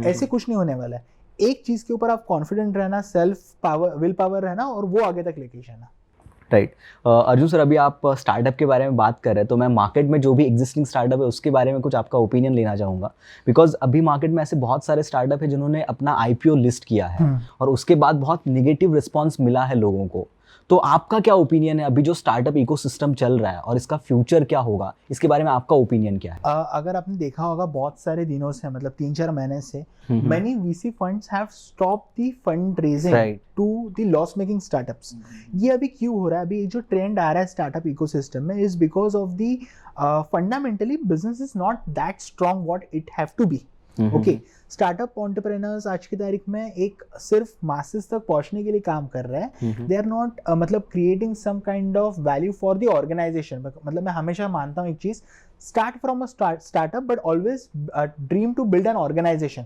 ऐसे कुछ नहीं होने वाला है। एक चीज के ऊपर आप कॉन्फिडेंट रहना, सेल्फ पावर, विल पावर रहना और वो आगे तक लेके जाना। राइट। अर्जुन सर, अभी आप स्टार्टअप के बारे में बात कर रहे हैं, तो मैं मार्केट में जो भी एग्जिस्टिंग स्टार्टअप है उसके बारे में कुछ आपका ओपिनियन लेना चाहूँगा। बिकॉज अभी मार्केट में ऐसे बहुत सारे स्टार्टअप है जिन्होंने अपना IPO लिस्ट किया है और उसके बाद बहुत निगेटिव रिस्पॉन्स मिला है लोगों को। तो आपका क्या ओपिनियन है अभी जो स्टार्टअप इकोसिस्टम चल रहा है और इसका फ्यूचर क्या होगा, इसके बारे में आपका ओपिनियन क्या है? अगर आपने देखा होगा बहुत सारे दिनों से, मतलब 3-4 महीने से, many VC funds have stopped the fund raising to the loss making startups। ये अभी क्यों हो रहा है? अभी जो ट्रेंड आ रहा है स्टार्टअप इकोसिस्टम में is because of the fundamentally business is not that strong what it have to be। Okay, startup entrepreneurs आज की तारीख में एक सिर्फ मासेस तक पहुंचने के लिए काम कर रहे हैं। दे आर नॉट मतलब creating some kind of value for the organization. मतलब मैं हमेशा मानता हूँ एक चीज, start from a startup but always dream to build an organization.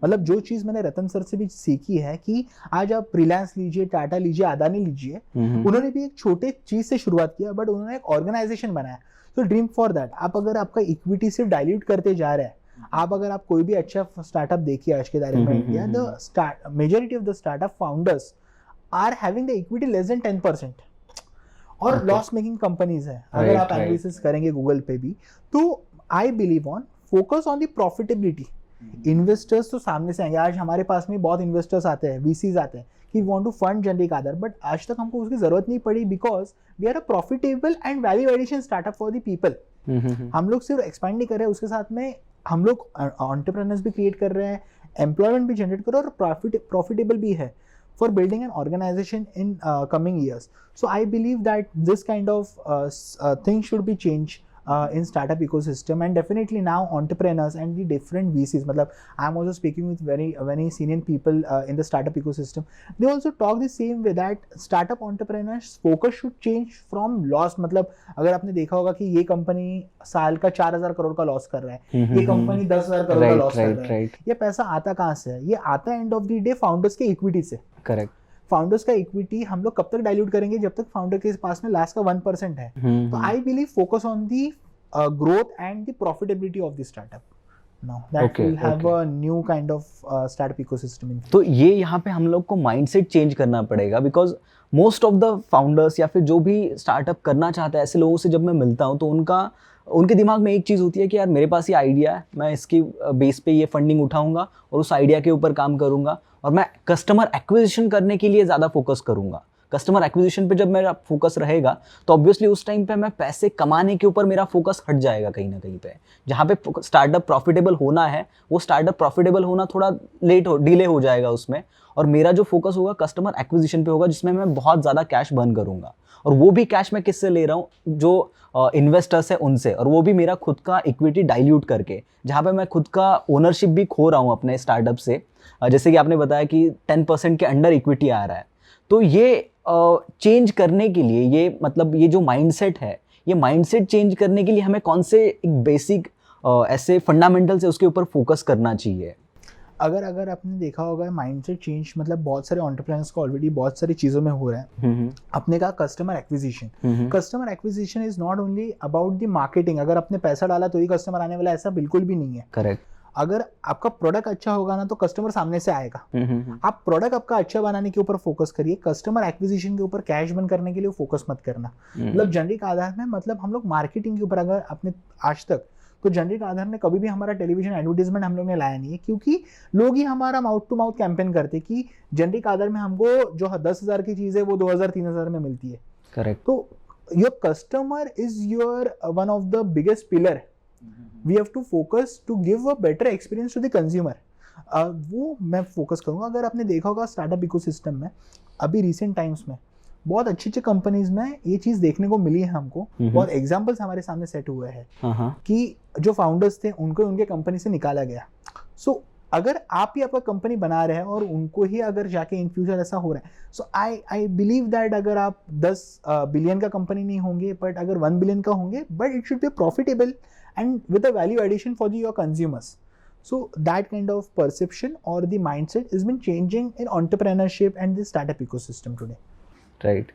मतलब जो चीज मैंने रतन सर से भी सीखी है कि आज आप रिलायंस लीजिए, टाटा लीजिए, अदानी लीजिए, उन्होंने भी एक छोटे चीज से शुरुआत किया बट उन्होंने एक ऑर्गेनाइजेशन बनाया। तो ड्रीम फॉर दैट। आप अगर आपका इक्विटी सिर्फ डाइल्यूट करते जा रहे हैं, अगर आप कोई भी अच्छा स्टार्टअप देखिए आज के तारीख में India, the majority of the startup founders are having the equity less than 10% और लॉस मेकिंग कंपनीज है। अगर आप एनालिसिस करेंगे गूगल पे भी, तो आई believe on focus on the profitability. Investors तो सामने से आएंगे। आज हमारे पास में बहुत इन्वेस्टर्स आते हैं, VCs आते हैं कि want to fund Generic Aadhaar, but आज तक हमको उसकी जरूरत नहीं पड़ी because we are a profitable and value addition startup for the people. हम लोग सिर्फ एक्सपांड नहीं कर रहे हैं, उसके साथ में हम लोग एंटरप्रेन्योर्स भी क्रिएट कर रहे हैं, एम्प्लॉयमेंट भी जनरेट कर रहे हैं और प्रॉफिटेबल भी है for building an organization in coming years. So I believe that this kind of thing should be change in startup ecosystem, and definitely now entrepreneurs and the different VCs, matlab I am also speaking with very senior people in the startup ecosystem, they also talk the same way that startup entrepreneurs focus should change from loss। मतलब अगर आपने देखा होगा कि ये company साल का 4,000 करोड़ का लॉस कर रहा है, ये कंपनी 10,000 करोड़ का लॉस कर रहा है, ये पैसा आता कहाँ से है? ये आता end of the day founders के इक्विटी से। करेक्ट। फाउंडर्स का इक्विटी हम लोग कब तक डाइल्यूट करेंगे? जब तक फाउंडर के पास में लास्ट का 1% है। तो I believe focus on the growth and the profitability of the startup. Now that will have a new kind of startup ecosystem in। तो ये यहाँ पे हम लोग को माइंडसेट चेंज करना पड़ेगा, because most of the founders या फिर जो भी स्टार्टअप करना चाहता है, ऐसे लोगों से जब मैं मिलता हूँ तो उनके दिमाग में एक चीज़ होती है कि यार मेरे पास ये आइडिया है, मैं इसकी बेस पे ये फंडिंग उठाऊंगा और उस आइडिया के ऊपर काम करूंगा और मैं कस्टमर एक्विजिशन करने के लिए ज़्यादा फोकस करूंगा। कस्टमर एक्विजिशन पे जब मेरा फोकस रहेगा तो ऑब्वियसली उस टाइम पे मैं पैसे कमाने के ऊपर मेरा फोकस हट जाएगा कहीं ना कहीं पे। जहाँ पे स्टार्टअप प्रॉफिटेबल होना है, वो स्टार्टअप प्रॉफिटेबल होना थोड़ा डिले हो जाएगा उसमें, और मेरा जो फोकस होगा कस्टमर एक्विजिशन पे होगा, जिसमें मैं बहुत ज़्यादा कैश बर्न करूँगा। और वो भी कैश मैं किससे ले रहा हूँ? जो इन्वेस्टर्स है उनसे, और वो भी मेरा खुद का इक्विटी डाइल्यूट करके, जहाँ पे मैं खुद का ओनरशिप भी खो रहा हूँ अपने स्टार्टअप से। जैसे कि आपने बताया कि 10% के अंडर इक्विटी आ रहा है, तो ये चेंज करने के लिए, ये मतलब ये जो माइंडसेट है, ये माइंडसेट चेंज करने के लिए हमें कौन से एक बेसिक ऐसे फंडामेंटल्स है उसके ऊपर फोकस करना चाहिए? अगर आपने देखा होगा माइंडसेट चेंज मतलब बहुत सारे एंटरप्रेन्योर्स को ऑलरेडी बहुत सारी चीज़ों में हो रहा है। अपने का customer acquisition is not only about the marketing. अगर आपने पैसा डाला तो ही कस्टमर आने वाला, ऐसा बिल्कुल भी नहीं है। करेक्ट। अगर आपका प्रोडक्ट अच्छा होगा ना तो कस्टमर सामने से आएगा। आप प्रोडक्ट आपका अच्छा बनाने के ऊपर फोकस करिए, कस्टमर एक्विजिशन के ऊपर कैश बर्न करने के लिए फोकस मत करना। मतलब जेनरिक आधार में मतलब हम लोग मार्केटिंग के ऊपर अगर आपने आज तक तो जनरिक आधार ने कभी भी हमारा टेलीविजन एडवर्टीजमेंट हम लोग ने लाया नहीं है, क्योंकि लोग ही हमारा माउथ टू माउथ कैंपेन करते कि जनरिक आधार में हमको जो 10,000 की चीज़ है वो 2,000-3,000 में मिलती है। करेक्ट। तो your customer is your one of the biggest pillar. We have to focus to give a better experience to the consumer. वो मैं फोकस करूँगा। अगर आपने देखा होगा स्टार्टअप इकोसिस्टम में अभी रिसेंट टाइम्स में बहुत अच्छी अच्छी कंपनीज में ये चीज़ देखने को मिली है हमको। बहुत एग्जाम्पल्स हमारे सामने सेट हुए हैं कि जो फाउंडर्स थे उनको उनके कंपनी से निकाला गया। सो अगर आप ही आपका कंपनी बना रहे हैं और उनको ही अगर जाके इन फ्यूचर ऐसा हो रहा है, सो आई बिलीव दैट अगर आप 10 बिलियन का कंपनी नहीं होंगे बट अगर 1 बिलियन का होंगे, but it should be profitable and with a value addition for your consumers. So that kind of perception or the mindset has been changing in entrepreneurship and the startup ecosystem today. Right.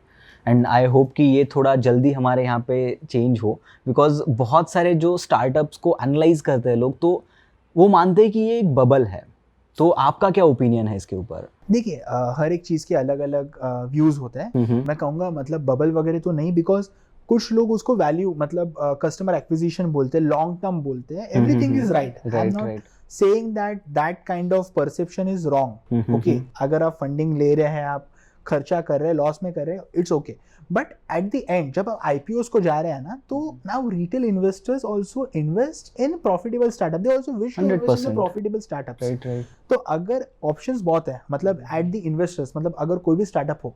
And I hope कि ये थोड़ा जल्दी हमारे यहाँ पे change हो, because बहुत सारे जो स्टार्टअप्स को एनालाइज करते हैं लोग, तो वो मानते हैं कि ये एक बबल है. तो आपका क्या ओपिनियन है इसके ऊपर? देखिए हर एक चीज़ के अलग अलग व्यूज़ होते हैं. मैं कहूँगा मतलब बबल वगैरह तो नहीं, बिकॉज कुछ लोग उसको वैल्यू मतलब कस्टमर एक्विजिशन बोलते हैं, लॉन्ग टर्म बोलते हैं. Everything is right. I am not saying that kind of perception is wrong. Okay, अगर आप फंडिंग ले रहे हैं, आप खर्चा कर रहे हैं, लॉस में कर रहे हैं, it's okay. But at the end जब आप आईपीओस को जा रहे हैं ना, तो now retail investors also invest in profitable startup. They also wish to invest in profitable startups. Right. तो अगर ऑप्शंस बहुत है, मतलब एट द इन्वेस्टर्स, मतलब अगर कोई भी स्टार्टअप हो,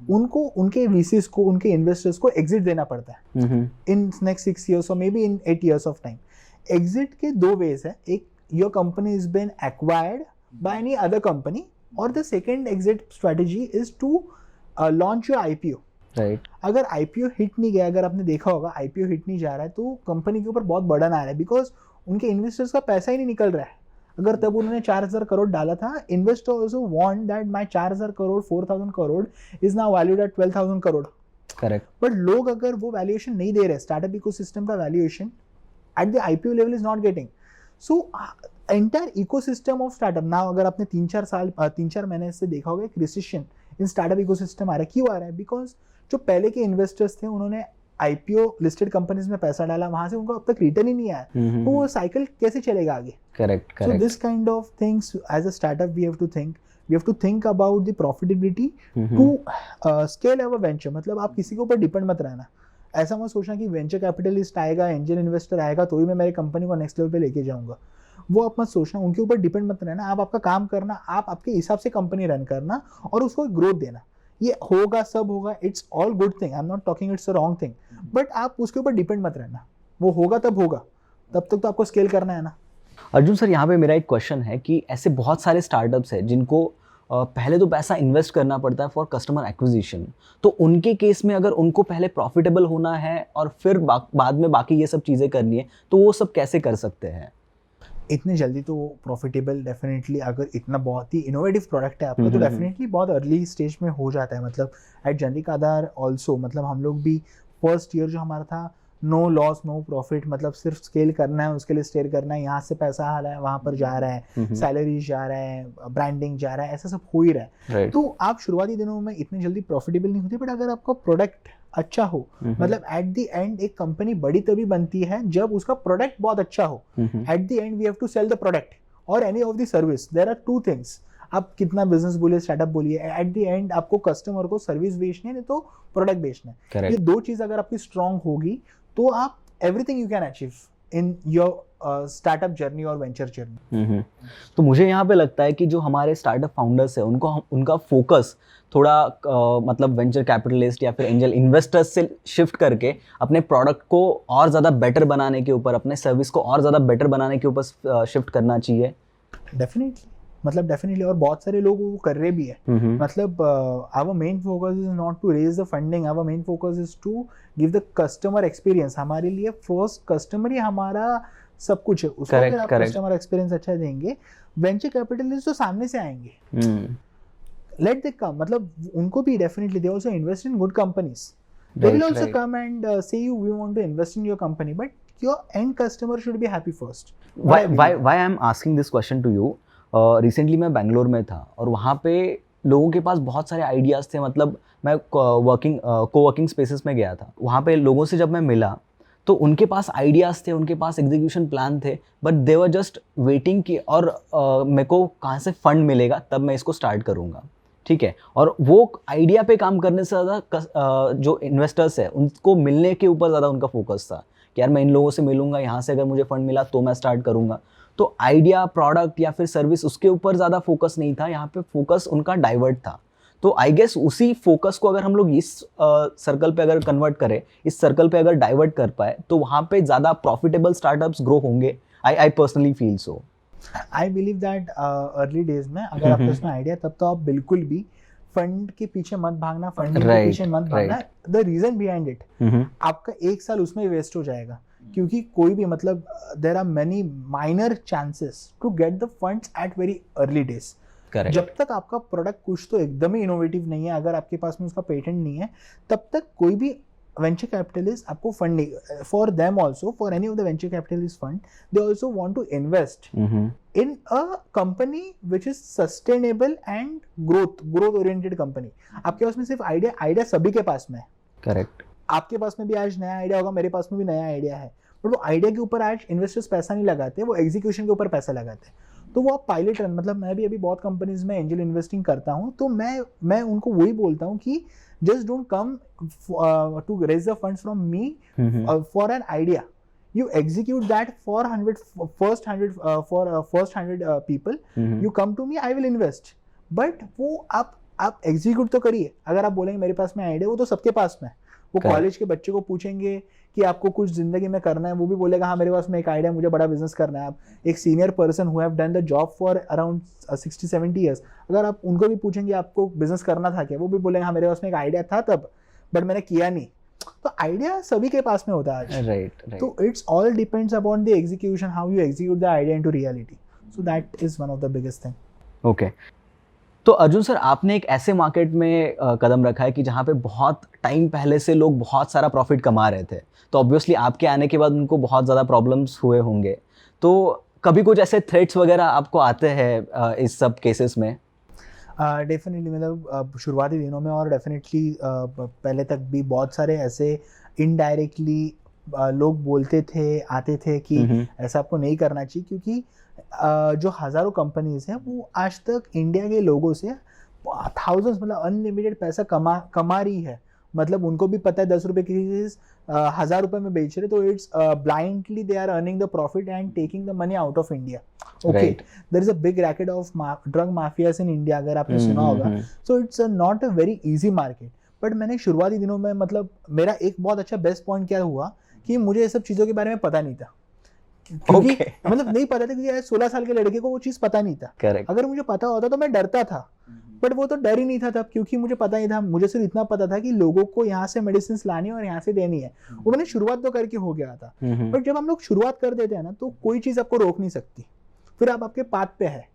उनको उनके वीसीज को, उनके इन्वेस्टर्स को एग्जिट देना पड़ता है इन नेक्स्ट 6 years और may be in 8 years of time. Exit के 2 ways है. एक, your company has been acquired by any other company, or the second exit strategy is to launch your IPO. Right. अगर IPO hit नहीं गया, अगर आपने देखा होगा IPO हिट नहीं जा रहा है, तो कंपनी के ऊपर बहुत बर्डन आ रहा है, बिकॉज उनके इन्वेस्टर्स का पैसा ही नहीं निकल रहा है. अगर तब उन्होंने 4,000 करोड़ डाला था, investor also want that my 4,000 crore 4,000 crore is now valued at 12,000 crore. Correct. But लोग अगर वो वैल्यूएशन नहीं दे रहे, स्टार्टअप इकोसिस्टम का valuation at the IPO level is not getting. So entire ecosystem of startup now, अगर आपने 3-4 महीने से देखा होगा, एक रिसेशन इन स्टार्टअप इकोसिस्टम आ रहा है. क्यों आ रहा है? बिकॉज जो पहले के इन्वेस्टर्स थे, उन्होंने IPO लिस्टेड कंपनीज में पैसा डाला, वहां से उनको अब तक रिटर्न ही नहीं आया. तो वो साइकिल कैसे चलेगा आगे? Correct. So this kind of things as a startup we have to think about the profitability to scale our venture. मतलब आप किसी के ऊपर डिपेंड मत रहना. ऐसा मत सोचना कि वेंचर कैपिटलिस्ट आएगा, एंजल इन्वेस्टर आएगा तो ही मैं मेरी कंपनी को नेक्स्ट लेवल पे लेके जाऊंगा. वो आप मत सोचना. उनके ऊपर डिपेंड मत रहना. आप आपका काम करना, आप आपके हिसाब से कंपनी रन करना और उसको ग्रोथ देना. ये होगा, सब होगा, it's all good thing. I am not talking it's a wrong thing, but आप उसके ऊपर डिपेंड मत रहना. वो होगा तब होगा, तब तक तो आपको स्केल करना है ना. अर्जुन सर, यहाँ पे मेरा एक क्वेश्चन है कि ऐसे बहुत सारे स्टार्टअप्स हैं जिनको पहले तो पैसा इन्वेस्ट करना पड़ता है फॉर कस्टमर एक्विजिशन. तो उनके केस में अगर उनको पहले प्रॉफिटेबल होना है और फिर बाद में बाकी ये सब चीज़ें करनी है, तो वो सब कैसे कर सकते हैं? इतने जल्दी तो प्रॉफिटेबल डेफिनेटली, अगर इतना बहुत ही इनोवेटिव प्रोडक्ट है आपका, तो डेफिनेटली बहुत अर्ली स्टेज में हो जाता है. मतलब एट जनरिक आधार ऑल्सो, मतलब हम लोग भी फर्स्ट ईयर जो हमारा था, नो लॉस नो प्रॉफिट, मतलब सिर्फ स्केल करना है, उसके लिए स्टेयर करना है. यहाँ से पैसा आ रहा है, वहाँ पर जा रहा है, सैलरीज जा रहा है, ब्रांडिंग जा रहा है, ऐसा सब हो ही रहा है. तो आप शुरुआती दिनों में इतने जल्दी प्रॉफिटेबल नहीं होती. बट अगर आपका प्रोडक्ट अच्छा हो, मतलब एट द एंड एक कंपनी बड़ी तभी बनती है जब उसका प्रोडक्ट बहुत अच्छा हो. At the end we have to sell the product और any of the service. There are 2 things. आप कितना बिजनेस बोलिए, स्टार्टअप बोलिए, एट द एंड आपको कस्टमर को सर्विस बेचनी है, नहीं तो प्रोडक्ट बेचना है. ये 2 चीज अगर आपकी स्ट्रांग होगी, तो आप everything you can achieve in your startup journey और वेंचर जर्नी. तो मुझे यहाँ पे लगता है कि जो हमारे स्टार्टअप फाउंडर्स है, उनका फोकस थोड़ा मतलब वेंचर कैपिटलिस्ट या फिर एंजल इन्वेस्टर्स से शिफ्ट करके अपने प्रोडक्ट को और ज़्यादा बेटर बनाने के ऊपर, अपने सर्विस को और ज़्यादा बेटर बनाने के ऊपर शिफ्ट करना चाहिए. डेफिनेटली, मतलब डेफिनेटली, और बहुत सारे लोग वो कर रहे भी है. मतलब our main focus is not to raise the funding, our main focus is to give the customer experience. हमारे लिए फर्स्ट कस्टमर ही हमारा सब कुछ है. उसको अगर आप कस्टमर एक्सपीरियंस अच्छा देंगे, वेंचर कैपिटलिस्ट तो सामने से आएंगे. लेट दे कम, मतलब उनको भी definitely they also invest in good companies. They will also come and say you we want to invest in your company, but your end customer should be happy first. Why I am asking this question to you. Recently मैं बेंगलोर में था और वहाँ पे लोगों के पास बहुत सारे आइडियाज़ थे. मतलब मैं कोवर्किंग स्पेसेस में गया था. वहाँ पे लोगों से जब मैं मिला, तो उनके पास आइडियाज़ थे, उनके पास एग्जीक्यूशन प्लान थे, but they were just waiting कि और मेरे को कहाँ से फंड मिलेगा तब मैं इसको स्टार्ट करूँगा, ठीक है। और वो आइडिया पे काम करने से ज़्यादा जो इन्वेस्टर्स है उनको मिलने के ऊपर ज़्यादा उनका फोकस था कि यार मैं इन लोगों से मिलूंगा, यहाँ से अगर मुझे फंड मिला तो मैं स्टार्ट करूँगा। तो आइडिया, प्रोडक्ट या फिर सर्विस उसके ऊपर ज़्यादा फोकस नहीं था, यहाँ पे फोकस उनका डाइवर्ट था। तो आई गेस उसी फोकस को अगर हम लोग इस सर्कल पे अगर कन्वर्ट करें, इस सर्कल पे अगर डाइवर्ट कर पाए तो वहाँ पे ज़्यादा प्रॉफिटेबल स्टार्टअप्स ग्रो होंगे। I personally feel so. I believe that early days में अगर आपके उसमें आइडिया, तब तो आप बिल्कुल भी फंड के पीछे मत भागना, फंडिंग के पीछे मत भागना। द रीजन बिहाइंड इट, आपका 1 साल उसमें वेस्ट हो जाएगा, क्योंकि कोई भी मतलब there are many minor chances to get the funds at very early days. जब तक आपका प्रोडक्ट कुछ तो एकदम ही इनोवेटिव नहीं है, अगर आपके पास में उसका पेटेंट नहीं है, तब तक कोई भी वेंचर कैपिटलिस्ट आपको फंड नहीं। For them also, for any of the venture capitalist fund, they also want to invest in a company which is sustainable and growth oriented company. आपके पास में सिर्फ आइडिया सभी के पास में है। करेक्ट। आपके पास में भी आज नया आइडिया होगा, मेरे पास में भी नया आइडिया है, बट वो आइडिया के ऊपर आज इन्वेस्टर्स पैसा नहीं लगाते, वो एग्जीक्यूशन के ऊपर पैसा लगाते हैं। तो वो आप पायलट रन, मतलब मैं भी अभी बहुत कंपनीज में एंजल इन्वेस्टिंग करता हूँ, तो मैं उनको वही बोलता हूँ कि just don't come to raise the funds from me for an idea, you execute that for first 100 people, you come to me, I will invest। but वो आप execute तो करिए। अगर आप बोलेंगे मेरे पास में आइडिया, वो तो सबके पास में है। वो कॉलेज के बच्चे को पूछेंगे कि आपको कुछ जिंदगी में करना है, वो भी बोलेगा हाँ मेरे पास में एक आइडिया, मुझे बड़ा बिजनेस करना है। आप एक senior person who have done the job for around 60-70 years, अगर आप उनको भी पूछेंगे आपको बिजनेस करना था क्या, वो भी बोलेंगे हाँ मेरे पास में एक आइडिया था तब, बट मैंने किया नहीं। तो आइडिया सभी के पास में होता है आज। राइट। तो it's all depends upon the execution, how you execute the idea into reality. So that is one of the biggest thing. Okay, तो अर्जुन सर, आपने एक ऐसे मार्केट में कदम रखा है कि जहाँ पे बहुत टाइम पहले से लोग बहुत सारा प्रॉफिट कमा रहे थे, तो ऑब्वियसली आपके आने के बाद उनको बहुत ज़्यादा प्रॉब्लम्स हुए होंगे। तो कभी कुछ ऐसे थ्रेट्स वगैरह आपको आते हैं इस सब केसेस में? डेफिनेटली, मतलब शुरुआती दिनों में और डेफिनेटली पहले तक भी बहुत सारे ऐसे इनडायरेक्टली लोग बोलते थे, आते थे कि ऐसा आपको नहीं करना चाहिए, क्योंकि जो हज़ारों कंपनीज हैं वो आज तक इंडिया के लोगों से थाउजेंड्स, मतलब अनलिमिटेड पैसा कमा रही है। मतलब उनको भी पता है 10 रुपए की चीज़ 1000 रुपए में बेच रहे, तो it's blindly they are earning the profit and taking the money out of India. Okay, there is a big racket of drug mafias in India, अगर आपने सुना होगा। So it's not a very easy market. But मैंने शुरुआती दिनों में, मतलब मेरा एक बहुत अच्छा बेस्ट पॉइंट क्या हुआ कि मुझे ये सब चीज़ों के बारे में पता नहीं था, क्योंकि मतलब नहीं पता था, क्योंकि 16 साल के लड़के को वो चीज़ पता नहीं था। Correct. अगर मुझे पता होता तो मैं डरता था, बट वो तो डर ही नहीं था तब, क्योंकि मुझे पता ही था। मुझे सिर्फ इतना पता था कि लोगों को यहाँ से मेडिसिन लानी है और यहाँ से देनी है। वो मैंने शुरुआत तो करके हो गया था। बट जब हम लोग शुरुआत कर देते हैं ना, तो कोई चीज़ आपको रोक नहीं सकती, फिर आप आपके पाथ पे है।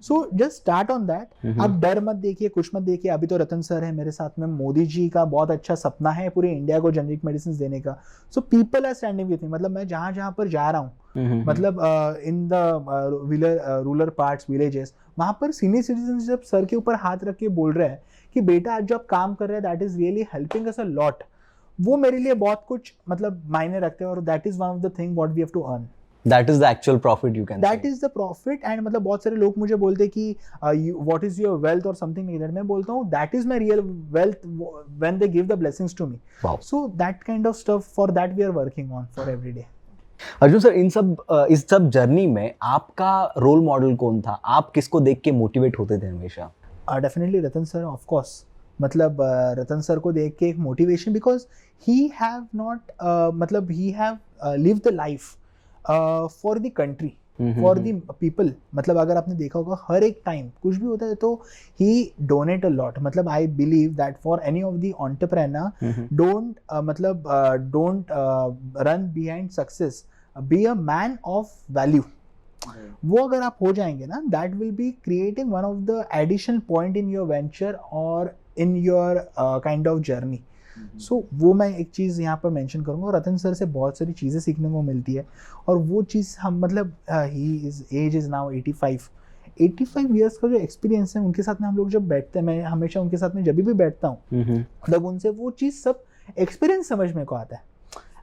So just start on that. आप डर मत देखिए, कुछ मत देखिए। अभी तो रतन सर है मेरे साथ में, मोदी जी का बहुत अच्छा सपना है पूरे इंडिया को जेनरिक मेडिसिन देने का। So people are standing with me. मतलब मैं जहाँ जहाँ पर जा रहा हूँ, मतलब in the rural parts, villages, वहाँ पर सीनियर सिटीजन जब सर के ऊपर हाथ रख के बोल रहे हैं कि बेटा आज जो आप काम कर रहे हैं that is really helping us a lot, वो मेरे लिए बहुत कुछ मतलब मायने रखते हैं। और that is one of the thing what we have to earn. That is the actual profit you can That say. is the profit। and मतलब बहुत सारे लोग मुझे बोलते कि what is your wealth or something like that। मैं बोलता हूँ that is my real wealth when they give the blessings to me। Wow. So that kind of stuff, for that we are working on for every day। Arjun sir, इस सब journey में आपका role model कौन था? आप किसको देख के मोटिवेट होते थे हमेशा? Definitely Ratan sir, of course. मतलब रतन सर को देख के एक motivation, because he have not मतलब he have lived the life for the country, for the people. मतलब अगर आपने देखा होगा हर एक टाइम कुछ भी होता है तो ही डोनेट अ लॉट। मतलब I believe that for any of the entrepreneur, don't run behind success, be a man of value. वो अगर आप हो जाएंगे ना, that will be creating one of the additional point in your venture और in your kind of journey. So वो मैं एक चीज़ यहाँ पर मेंशन करूँगा। और रतन सर से बहुत सारी चीज़ें सीखने को मिलती है। और वो चीज़ हम मतलब एज इज़ नाउ 85 ईयर्स का जो एक्सपीरियंस है उनके साथ में हम लोग जब बैठते हैं, मैं हमेशा उनके साथ में जब भी बैठता हूँ, मतलब उनसे वो चीज़ सब एक्सपीरियंस समझ में को आता है।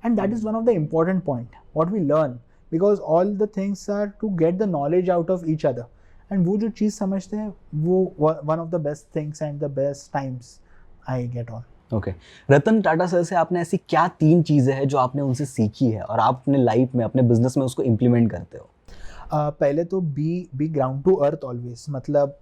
and that is one of the important point what we learn, because all the things are to get the knowledge out of each other, and वो जो चीज़ समझते हैं वो one of the best things and the best times I get on. Okay Ratan Tata sir से आपने ऐसी क्या 3 चीज़ें हैं जो आपने उनसे सीखी है और आप अपने लाइफ में अपने बिजनेस में उसको इम्प्लीमेंट करते हो? पहले तो be ground to earth always, मतलब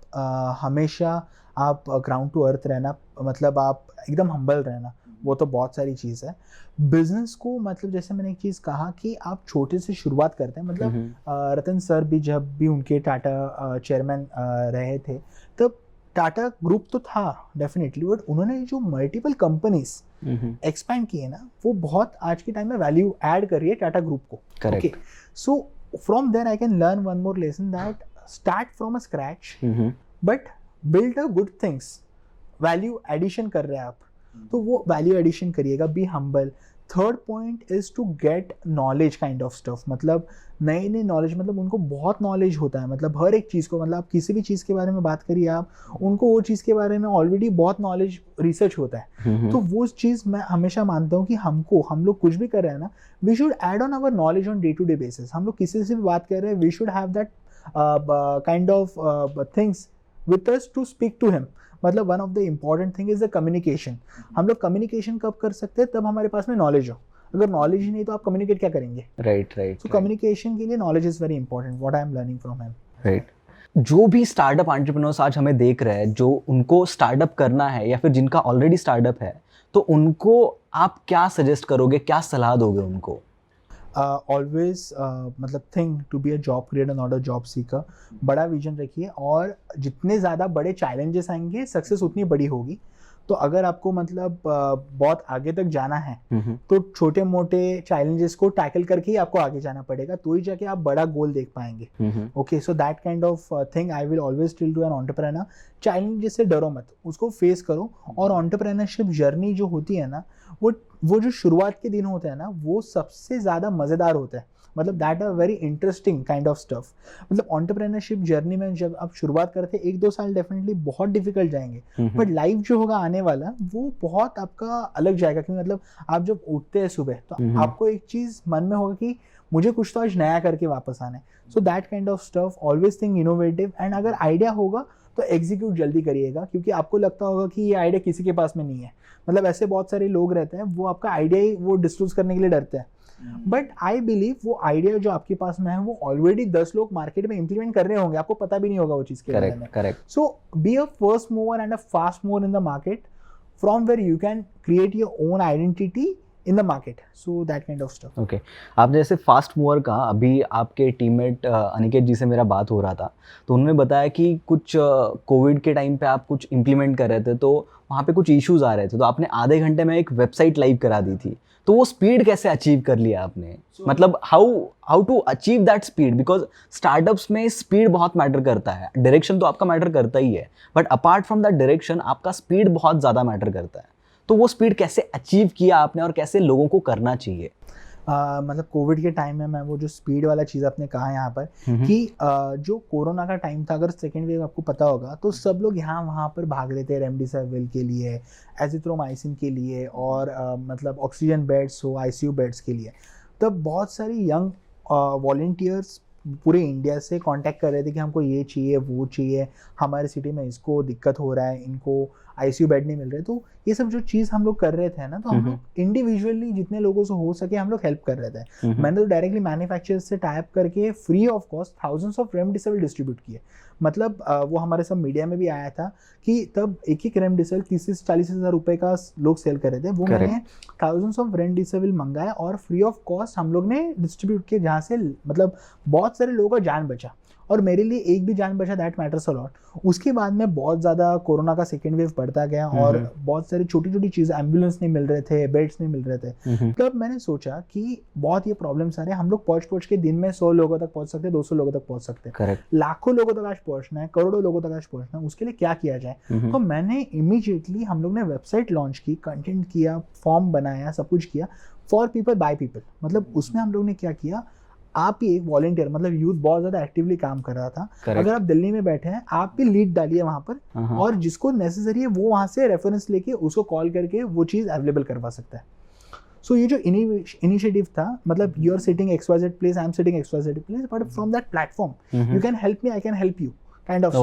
हमेशा आप ग्राउंड टू अर्थ रहना, मतलब आप एकदम हम्बल रहना, वो तो बहुत सारी चीज़ है. बिजनेस को मतलब जैसे मैंने एक चीज़ कहा कि आप छोटे से शुरुआत करते हैं, मतलब रतन सर भी जब भी उनके टाटा चेयरमैन रहे थे तब टाटा ग्रुप तो था डेफिनेटली, बट उन्होंने जो मल्टीपल कंपनीज एक्सपैंड किए ना वो बहुत आज के टाइम में वैल्यू ऐड कर रही है टाटा ग्रुप को. Correct. Okay. So from there I can learn one more lesson, that start from a scratch but build a good things. Value addition कर रहे हैं आप तो वो वैल्यू एडिशन करिएगा. Be humble. Third point is to get knowledge kind of stuff, मतलब नई नई नॉलेज, मतलब उनको बहुत नॉलेज होता है, मतलब हर एक चीज़ को, मतलब आप किसी भी चीज़ के बारे में बात करिए आप, उनको वो चीज़ के बारे में ऑलरेडी बहुत नॉलेज रिसर्च होता है. तो वो चीज़ मैं हमेशा मानता हूँ कि हम लोग कुछ भी कर रहे हैं ना, we should add on our knowledge on day to day basis. हम लोग किसी से भी बात कर रहे हैं, we should have that kind of things with us to speak to him. मतलब one of the important thing is the communication. हम लोग कम्युनिकेशन कब कर सकते हैं? तब हमारे पास में नॉलेज हो. अगर नॉलेज ही नहीं तो आप कम्युनिकेट क्या करेंगे? राइट. सो कम्युनिकेशन के लिए knowledge is very important, what I am learning from him. Right. जो भी स्टार्टअप एंटरप्रेन्योर्स आज हमें देख रहे हैं, जो उनको स्टार्टअप करना है या फिर जिनका ऑलरेडी स्टार्टअप है, तो उनको आप क्या सजेस्ट करोगे, क्या सलाह दोगे उनको? ऑलवेज मतलब think to be a job creator not a job seeker. बड़ा विजन रखिए, और जितने ज़्यादा बड़े चैलेंजेस आएंगे सक्सेस उतनी बड़ी होगी. तो अगर आपको मतलब बहुत आगे तक जाना है तो छोटे मोटे चैलेंजेस को टैकल करके ही आपको आगे जाना पड़ेगा, तो ही जाके आप बड़ा गोल देख पाएंगे. Okay, so that kind of thing I will always tell to an entrepreneur. Challenges से डरो मत, उसको फेस करो. और एंटरप्रेन्योरशिप जर्नी जो होती है ना, वो जो शुरुआत के दिन होते हैं ना, वो सबसे ज़्यादा मज़ेदार होता है. मतलब that are very interesting kind of stuff. मतलब एंटरप्रेन्योरशिप जर्नी में जब आप शुरुआत करते हैं 1-2 साल डेफिनेटली बहुत डिफिकल्ट जाएंगे, बट लाइफ जो होगा आने वाला वो बहुत आपका अलग जाएगा. क्योंकि मतलब आप जब उठते हैं सुबह तो आपको एक चीज़ मन में होगा कि मुझे कुछ तो आज नया करके वापस आना है. सो that kind of stuff, always think innovative. And अगर आइडिया होगा तो एग्जीक्यूट जल्दी करिएगा, क्योंकि आपको लगता होगा कि ये आइडिया किसी के पास में नहीं है. मतलब ऐसे बहुत सारे लोग रहते हैं, वो आपका आइडिया ही वो डिस्क्लोज करने के लिए डरते हैं. बट आई बिलीव वो आइडिया जो आपके पास में है वो ऑलरेडी 10 लोग मार्केट में इंप्लीमेंट कर रहे होंगे, आपको पता भी नहीं होगा वो चीज़ के बारे में. Correct. So be a first mover and a fast mover in the market, from where you can create your own identity in the market. So that kind of stuff. Okay. आपने जैसे फास्ट मूवर का, अभी आपके teammate Aniket जी से मेरा बात हो रहा था, तो उन्होंने बताया कि कुछ कोविड के टाइम पे आप कुछ इम्प्लीमेंट कर रहे थे, तो वहाँ पे कुछ इश्यूज आ रहे थे, तो आपने आधे घंटे में एक वेबसाइट लाइव करा दी थी. तो वो स्पीड कैसे अचीव कर लिया आपने? मतलब how to achieve that speed? Because startups में स्पीड बहुत मैटर करता है. डायरेक्शन तो आपका मैटर करता ही है, but apart from that direction आपका स्पीड बहुत ज़्यादा मैटर करता है. तो वो स्पीड कैसे अचीव किया आपने और कैसे लोगों को करना चाहिए? मतलब कोविड के टाइम में मैं वो जो स्पीड वाला चीज़ आपने कहा यहाँ पर कि जो कोरोना का टाइम था, अगर सेकेंड वेव आपको पता होगा, तो सब लोग यहाँ वहाँ पर भाग रहे थे रेमडेसिविर के लिए, एजिथ्रोमाइसिन के लिए, और मतलब ऑक्सीजन बेड्स हो, आईसीयू बेड्स के लिए. तब बहुत सारी यंग वॉलंटियर्स पूरे इंडिया से कांटेक्ट कर रहे थे कि हमको ये चाहिए, वो चाहिए, हमारे सिटी में इसको दिक्कत हो रहा है, इनको आईसीयू बेड नहीं मिल रहे. तो ये सब जो चीज़ हम लोग कर रहे थे ना, तो हम लोग इंडिविजुअली जितने लोगों से हो सके हम लोग हेल्प कर रहे थे. मैंने तो डायरेक्टली मैन्युफैक्चरर से टाई अप करके free of cost thousands of remdesivir distribute किए. मतलब वो हमारे सब मीडिया में भी आया था कि तब एक रेमडेसिविर 30-40 हज़ार रुपये का लोग सेल कर रहे थे. वो मैंने थाउजेंड्स ऑफ रेमडेसिविर मंगाया और फ्री ऑफ कॉस्ट हम लोग ने डिस्ट्रीब्यूट किए, जहाँ से मतलब बहुत सारे लोगों का जान बचा. और मेरे लिए एक भी जान बचा, दैट मैटर्स अ लॉट. उसके बाद में बहुत ज़्यादा कोरोना का सेकेंड वेव बढ़ता गया और बहुत सारी छोटी छोटी चीज़ें, एम्बुलेंस नहीं मिल रहे थे, बेड्स नहीं मिल रहे थे. तब मैंने सोचा कि बहुत ये प्रॉब्लम्स आ रहे हैं, हम लोग पहुँच के दिन में 100 लोगों तक पहुँच सकते हैं, 200 लोगों तक पहुँच सकते हैं, लाखों लोगों तक आज पहुँचना है, करोड़ों लोगों तक आज पहुँचना है. उसके लिए क्या किया जाए? तो मैंने इमीडिएटली हम लोग ने वेबसाइट लॉन्च की, कंटेंट किया, फॉर्म बनाया, सब कुछ किया फॉर पीपल बाय पीपल. मतलब उसमें हम लोग ने क्या किया, आप ही एक वॉलंटियर, मतलब यूथ बहुत ज़्यादा एक्टिवली काम कर रहा था. अगर आप दिल्ली में बैठे हैं, आप भी लीड डालिए वहाँ पर, और जिसको नेसेसरी है वो वहाँ से रेफरेंस लेके उसको कॉल करके वो चीज़ अवेलेबल करवा सकता है. सो ये जो इनिशिएटिव था, मतलब you are sitting XYZ place, I am sitting XYZ place, but from that platform you can help me, I can help you kind of,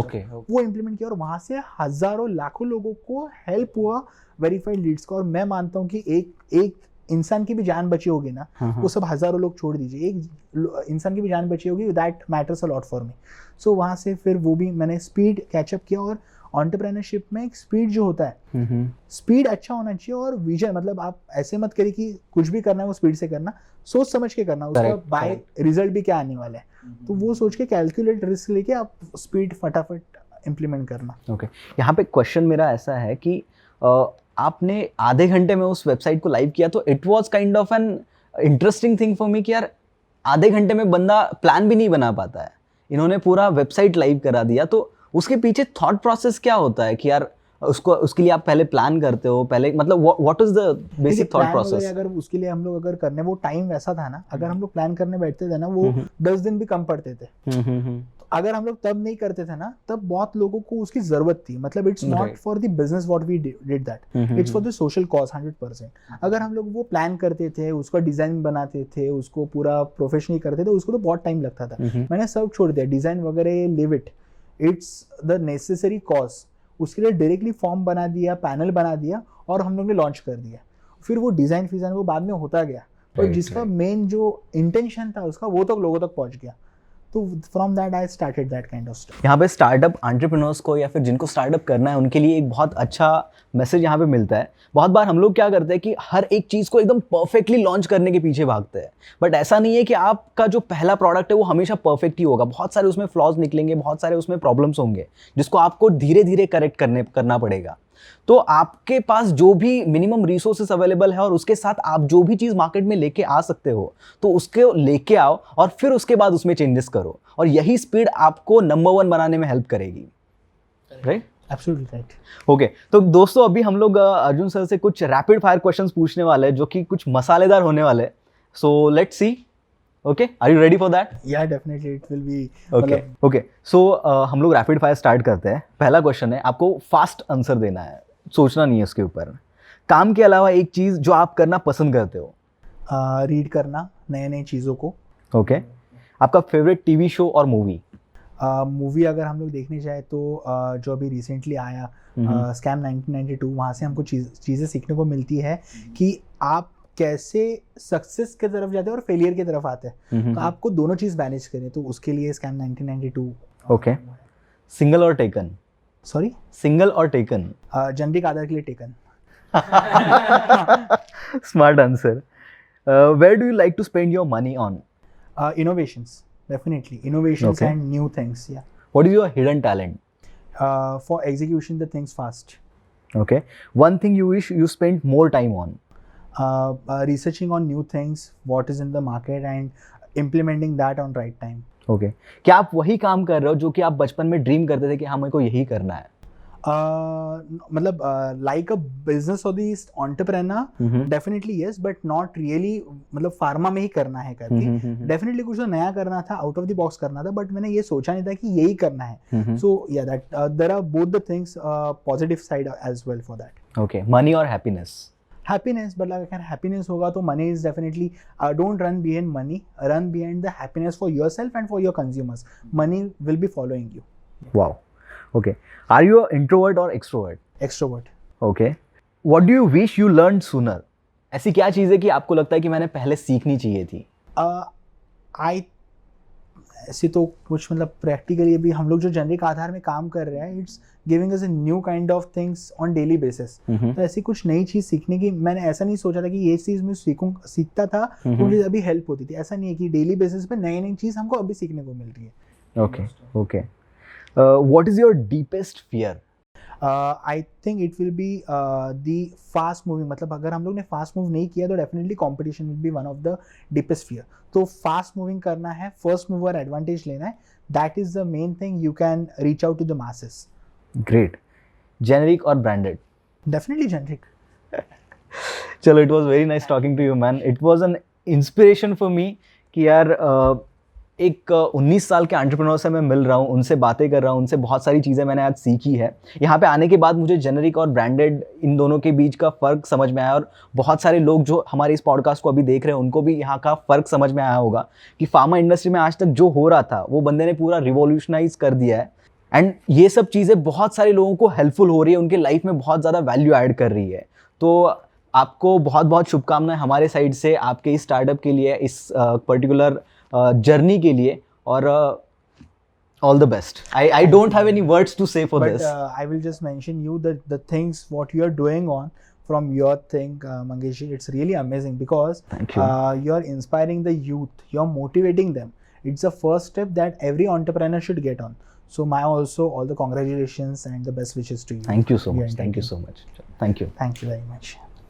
वो इम्प्लीमेंट किया और वहाँ से हजारों लाखों लोगों को हेल्प हुआ वेरीफाइड लीड्स का। और मैं मानता हूँ कि एक इंसान की भी जान बची होगी ना, वो सब हजारों लोग छोड़ दीजिए, एक इंसान की भी जान बची होगी, that matters a lot for me. So वहाँ से फिर वो भी मैंने स्पीड कैचअप किया। और एंटरप्रेन्योरशिप में एक स्पीड जो होता है, स्पीड अच्छा होना चाहिए और विजन, मतलब आप ऐसे मत करिए कि कुछ भी करना है वो स्पीड से करना, सोच समझ के करना, उसका बाय रिजल्ट भी क्या आने वाला है, तो वो सोच के कैलकुलेट रिस्क लेके आप स्पीड फटाफट इम्प्लीमेंट करना। ओके, यहाँ पे क्वेश्चन मेरा ऐसा है कि आपने आधे घंटे में उस वेबसाइट को लाइव किया, तो it was kind of an interesting thing for me कि यार आधे घंटे में बंदा प्लान भी नहीं बना पाता है, इन्होंने पूरा वेबसाइट लाइव करा दिया। तो उसके पीछे थॉट प्रोसेस क्या होता है कि यार उसके लिए आप पहले प्लान करते हो, पहले मतलब what is the basic thought process? अगर उसके लिए हम लोग अगर करने, वो टाइम वैसा था ना, अगर हम लोग प्लान करने बैठते थे ना, वो 10 दिन भी कम पड़ते थे। तो अगर हम लोग तब नहीं करते थे ना, तब बहुत लोगों को उसकी जरूरत थी। मतलब it's not for the business what we did that, it's for the social cause 100%। अगर हम लोग वो प्लान करते थे, उसका डिजाइन बनाते थे, उसको पूरा प्रोफेशनली करते थे, उसको तो बहुत टाइम लगता था। मैंने सब छोड़ दिया, डिजाइन वगैरह live it, it's the necessary cause. उसके लिए डायरेक्टली फॉर्म बना दिया, पैनल बना दिया और हम लोग ने लॉन्च कर दिया। फिर वो डिजाइन फिजाइन वो बाद में होता गया, और जिसका मेन जो इंटेंशन था उसका, वो तो लोगों तक पहुंच गया। तो from that I started that kind of stuff. यहाँ पे स्टार्टअप एंटरप्रेन्योर्स को या फिर जिनको स्टार्टअप करना है उनके लिए एक बहुत अच्छा मैसेज यहाँ पे मिलता है। बहुत बार हम लोग क्या करते हैं कि हर एक चीज़ को एकदम परफेक्टली लॉन्च करने के पीछे भागते हैं, बट ऐसा नहीं है कि आपका जो पहला प्रोडक्ट है वो हमेशा परफेक्ट ही होगा। बहुत सारे उसमें फ्लॉज निकलेंगे, बहुत सारे उसमें प्रॉब्लम्स होंगे जिसको आपको धीरे धीरे करेक्ट करना पड़ेगा। तो आपके पास जो भी मिनिमम रिसोर्सेस अवेलेबल है और उसके साथ आप जो भी चीज़ मार्केट में लेके आ सकते हो, तो उसके लेके आओ और फिर उसके बाद उसमें चेंजेस करो, और यही स्पीड आपको नंबर 1 बनाने में हेल्प करेगी, राइट? Absolutely right. ओके, तो दोस्तों अभी हम लोग अर्जुन सर से कुछ रैपिड फायर क्वेश्चंस पूछने वाले हैं जो कि कुछ मसालेदार होने वाले हैं। So let's see, okay, are you ready for that? या definitely it will be. Okay, so हम लोग रैपिड फायर स्टार्ट करते हैं। पहला क्वेश्चन है, आपको फास्ट आंसर देना है, सोचना नहीं है उसके ऊपर। काम के अलावा एक चीज़ जो आप करना पसंद करते हो? रीड करना नए नई चीज़ों को। ओके, आपका फेवरेट टीवी शो और मूवी? मूवी अगर हम लोग देखने जाए तो जो अभी रिसेंटली आया स्कैम 1992, वहाँ से हमको चीज़ें सीखने को मिलती है कि आप कैसे सक्सेस की तरफ जाते हैं और फेलियर की तरफ आते हैं। तो आपको दोनों चीज़ मैनेज करें, तो उसके लिए scam 1992। Okay, single or taken? Sorry, single or taken? Generic Aadhaar के लिए taken. Smart answer. Where do you like to spend your money on? Innovations, definitely innovations. Okay. And new things. Yeah. What is your hidden talent? For execution the things fast. Okay, one thing you wish you spent more time on? Researching on new things, what is in the market, and implementing that on right time. Okay, क्या आप वही काम कर रहे हो जो कि आप बचपन में ड्रीम करते थे कि हाँ मेरे को यही करना है? मतलब like a business or the entrepreneur, definitely yes, but not really, मतलब फार्मा में ही करना है करके। डेफिनेटली कुछ तो नया करना था, आउट ऑफ द बॉक्स करना था, बट मैंने ये सोचा नहीं था कि यही करना है। सो या that there are both the things, positive side as well for that. Okay, money और हैप्पीनेस? हैप्पीनेस, बट अगर हैप्पीनेस होगा तो money is definitely, don't run behind money, run behind the happiness for yourself and for your consumers. Money will be following you. Wow, okay, are you introvert और extrovert? Extrovert. Okay, what do you wish you learn sooner? ऐसी क्या चीज़ है कि आपको लगता है कि मैंने पहले सीखनी चाहिए थी? ऐसे तो कुछ, मतलब प्रैक्टिकली अभी हम लोग जो जेनरिक आधार में काम कर रहे हैं, it's giving us a new kind of things on daily basis. तो ऐसी कुछ नई चीज़ सीखने की मैंने ऐसा नहीं सोचा था कि ये चीज़ मैं सीखता था तो मुझे अभी हेल्प होती थी। ऐसा नहीं है कि डेली बेसिस पे नई नई चीज़ हमको अभी सीखने को मिल रही है। Okay, okay, what is your deepest fear? I think it will be the fast moving, मतलब अगर हम लोग ने फास्ट मूव नहीं किया तो definitely competition will be one of the deepest fear. तो फास्ट मूविंग करना है, फर्स्ट मूवर एडवांटेज लेना है, that is the main thing you can reach out to the masses. Great. Generic और ब्रांडेड? Definitely generic. चलो, it was very nice talking to you man, it was an inspiration for me कि यार एक 19 साल के entrepreneur से मैं मिल रहा हूँ, उनसे बातें कर रहा हूँ, उनसे बहुत सारी चीज़ें मैंने आज सीखी है। यहाँ पे आने के बाद मुझे जेनरिक और ब्रांडेड इन दोनों के बीच का फ़र्क समझ में आया, और बहुत सारे लोग जो हमारे इस पॉडकास्ट को अभी देख रहे हैं उनको भी यहाँ का फ़र्क समझ में आया होगा कि फार्मा इंडस्ट्री में आज तक जो हो रहा था वो बंदे ने पूरा रिवॉल्यूशनाइज कर दिया है। एंड ये सब चीज़ें बहुत सारे लोगों को हेल्पफुल हो रही है, उनके लाइफ में बहुत ज़्यादा वैल्यू ऐड कर रही है। तो आपको बहुत बहुत शुभकामनाएं हमारे साइड से आपके इस स्टार्टअप के लिए, इस पर्टिकुलर जर्नी के लिए, और all the best. I don't have any words to say for this. But I will just mention you that the things what you are doing on from your thing, Mangesh, it's really amazing because Thank you. You are inspiring the youth, you are motivating them. It's the first step that every entrepreneur should get on. So my also all the congratulations and the best wishes to you. Thank you so Yeah, much. Thank you so much. Thank you. Thank you very much.